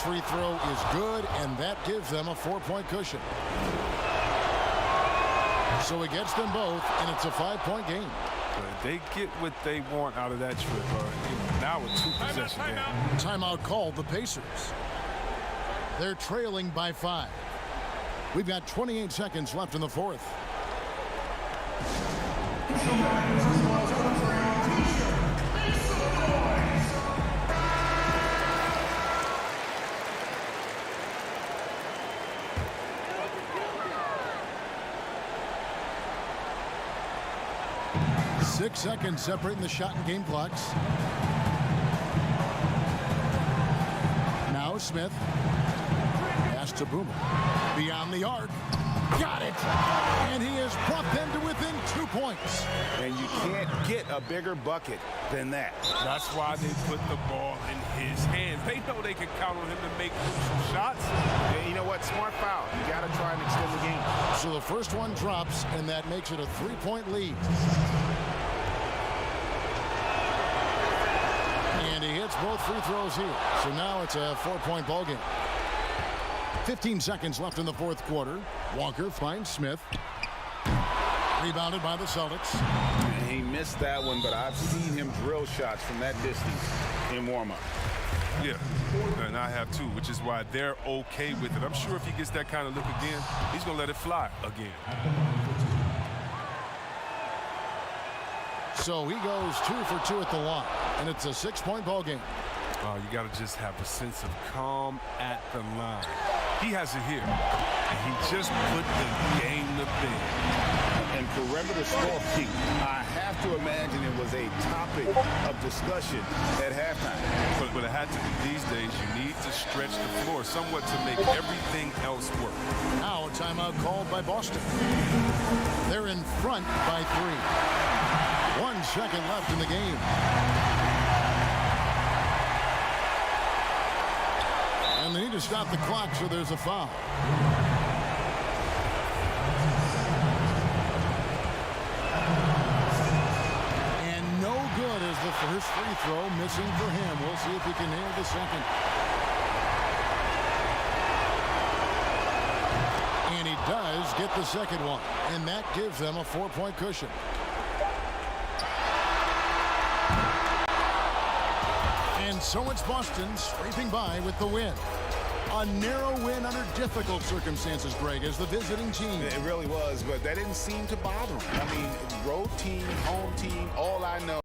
Speaker 1: free throw is good, and that gives them a 4-point cushion. So he gets them both, and it's a 5-point game.
Speaker 2: They get what they want out of that trip. Now a 2-possession game.
Speaker 1: Timeout called the Pacers. They're trailing by 5. We've got 28 seconds left in the fourth. 6 seconds separating the shot and game clocks. Now Smith. Pass to Boomer. Beyond the arc. Got it! And he has brought them to within 2 points.
Speaker 3: And you can't get a bigger bucket than that.
Speaker 2: That's why they put the ball in his hands. They know they can count on him to make crucial shots.
Speaker 3: And you know what? Smart foul. You got to try and extend the game.
Speaker 1: So the first one drops, and that makes it a 3-point lead. And he hits both free throws here. So now it's a 4-point ball game. 15 seconds left in the fourth quarter. Walker finds Smith. Rebounded by the Celtics.
Speaker 3: And he missed that one, but I've seen him drill shots from that distance in warm-up.
Speaker 2: Yeah, and I have too, which is why they're okay with it. I'm sure if he gets that kind of look again, he's going to let it fly again.
Speaker 1: So he goes 2 for 2 at the line, and it's a 6-point ball game.
Speaker 2: You got to just have a sense of calm at the line. He has it here, and he just put the game to bed.
Speaker 3: And perimeter scoring, I have to imagine it was a topic of discussion at halftime.
Speaker 2: But it had to be. These days, you need to stretch the floor somewhat to make everything else work.
Speaker 1: Now a timeout called by Boston. They're in front by 3. 1 second left in the game. And they need to stop the clock, so there's a foul. And no good as the first free throw missing for him. We'll see if he can nail the second. And he does get the second one. And that gives them a 4-point cushion. And so it's Boston scraping by with the win. A narrow win under difficult circumstances, Greg, as the visiting team.
Speaker 3: It really was, but that didn't seem to bother him. I mean, road team, home team, all I know